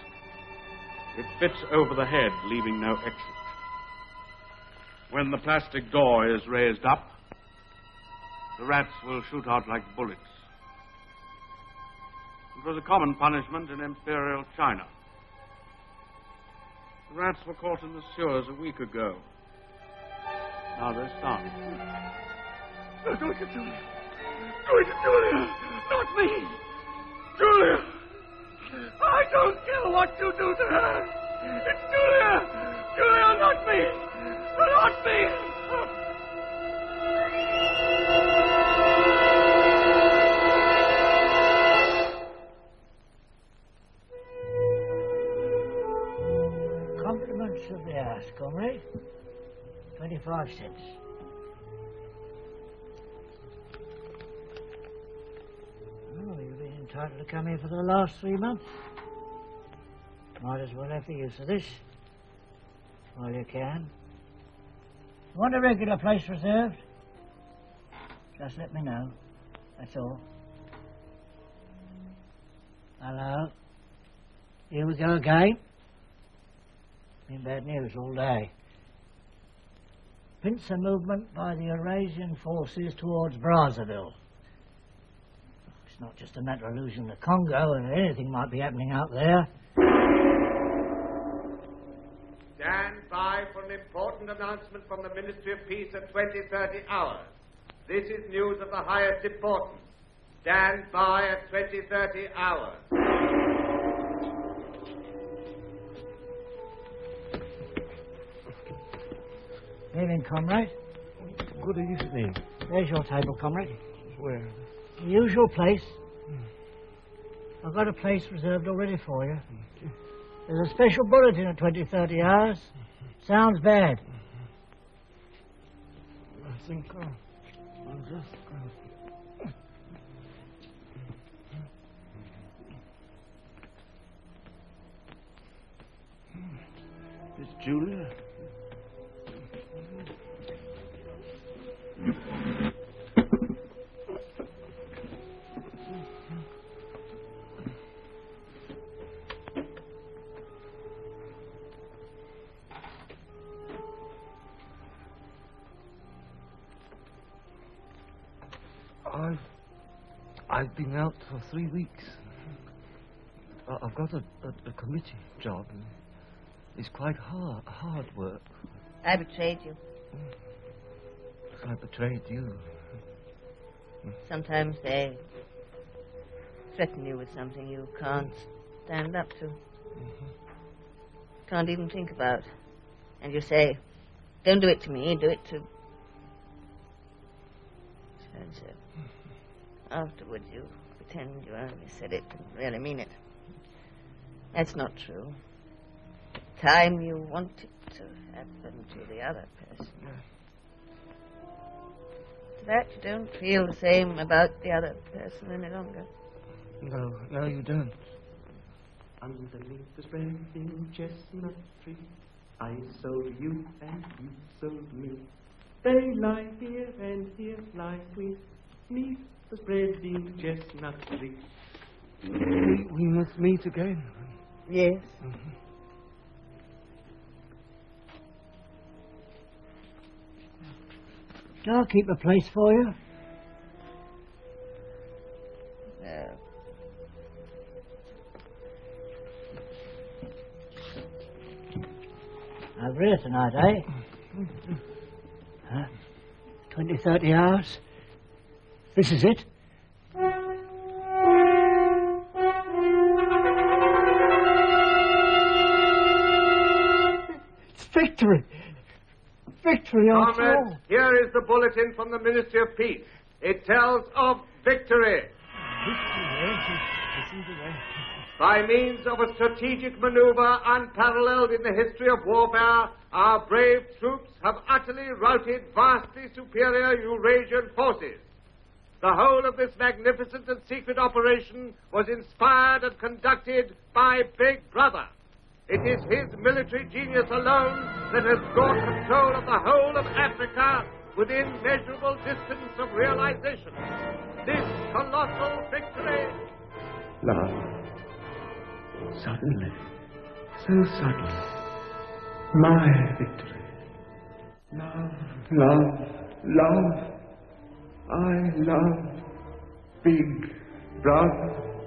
It fits over the head, leaving no exit. When the plastic door is raised up, the rats will shoot out like bullets. It was a common punishment in Imperial China. The rats were caught in the sewers a week ago. Now they're starving. No, do it to Julia. Do it to Julia. Not me. Julia! I don't care what you do to her! It's Julia! Julia, not me! Not me! Compliments of the house, comrade. 25 cents. Oh, you've been entitled to come here for the last 3 months. Might as well have the use of this while you can. Want a regular place reserved? Just let me know. That's all. Hello. Here we go again. Been bad news all day. Pincer movement by the Eurasian forces towards Brazzaville. It's not just a matter of losing the Congo, and anything might be happening out there. Stand by for an important announcement from the Ministry of Peace at 20:30 hours. This is news of the highest importance. Stand by at 20:30 hours. Evening, comrade. Good evening. There's your table, comrade. Where? The usual place. I've got a place reserved already for you. There's a special bulletin at 20:30 hours. Sounds bad. I think I'll just go. It's Julia. I've been out for 3 weeks. I've got a committee job. It's quite hard work. I betrayed you. I betrayed you. Sometimes they threaten you with something you can't stand up to. Can't even think about. And you say, don't do it to me, do it to... So. Afterwards you pretend you only said it and really mean it. That's not true. The time you want it to happen to the other person. That you don't feel the same about the other person any longer. No, you don't. Underneath the spreading chestnut tree, I sold you and you sold me. They lie here and here lie we, neath the spreading chestnut tree. We must meet again. Yes. Shall I keep a place for you? No. Over here tonight, eh? 20-30 hours. This is it. It's victory. Victory after all. Comrades, here is the bulletin from the Ministry of Peace. It tells of victory. By means of a strategic maneuver unparalleled in the history of warfare, our brave troops have utterly routed vastly superior Eurasian forces. The whole of this magnificent and secret operation was inspired and conducted by Big Brother. It is his military genius alone that has brought control of the whole of Africa within measurable distance of realization. This colossal victory... Love. Suddenly. So suddenly. My victory. Love, love, love. I love Big Brother.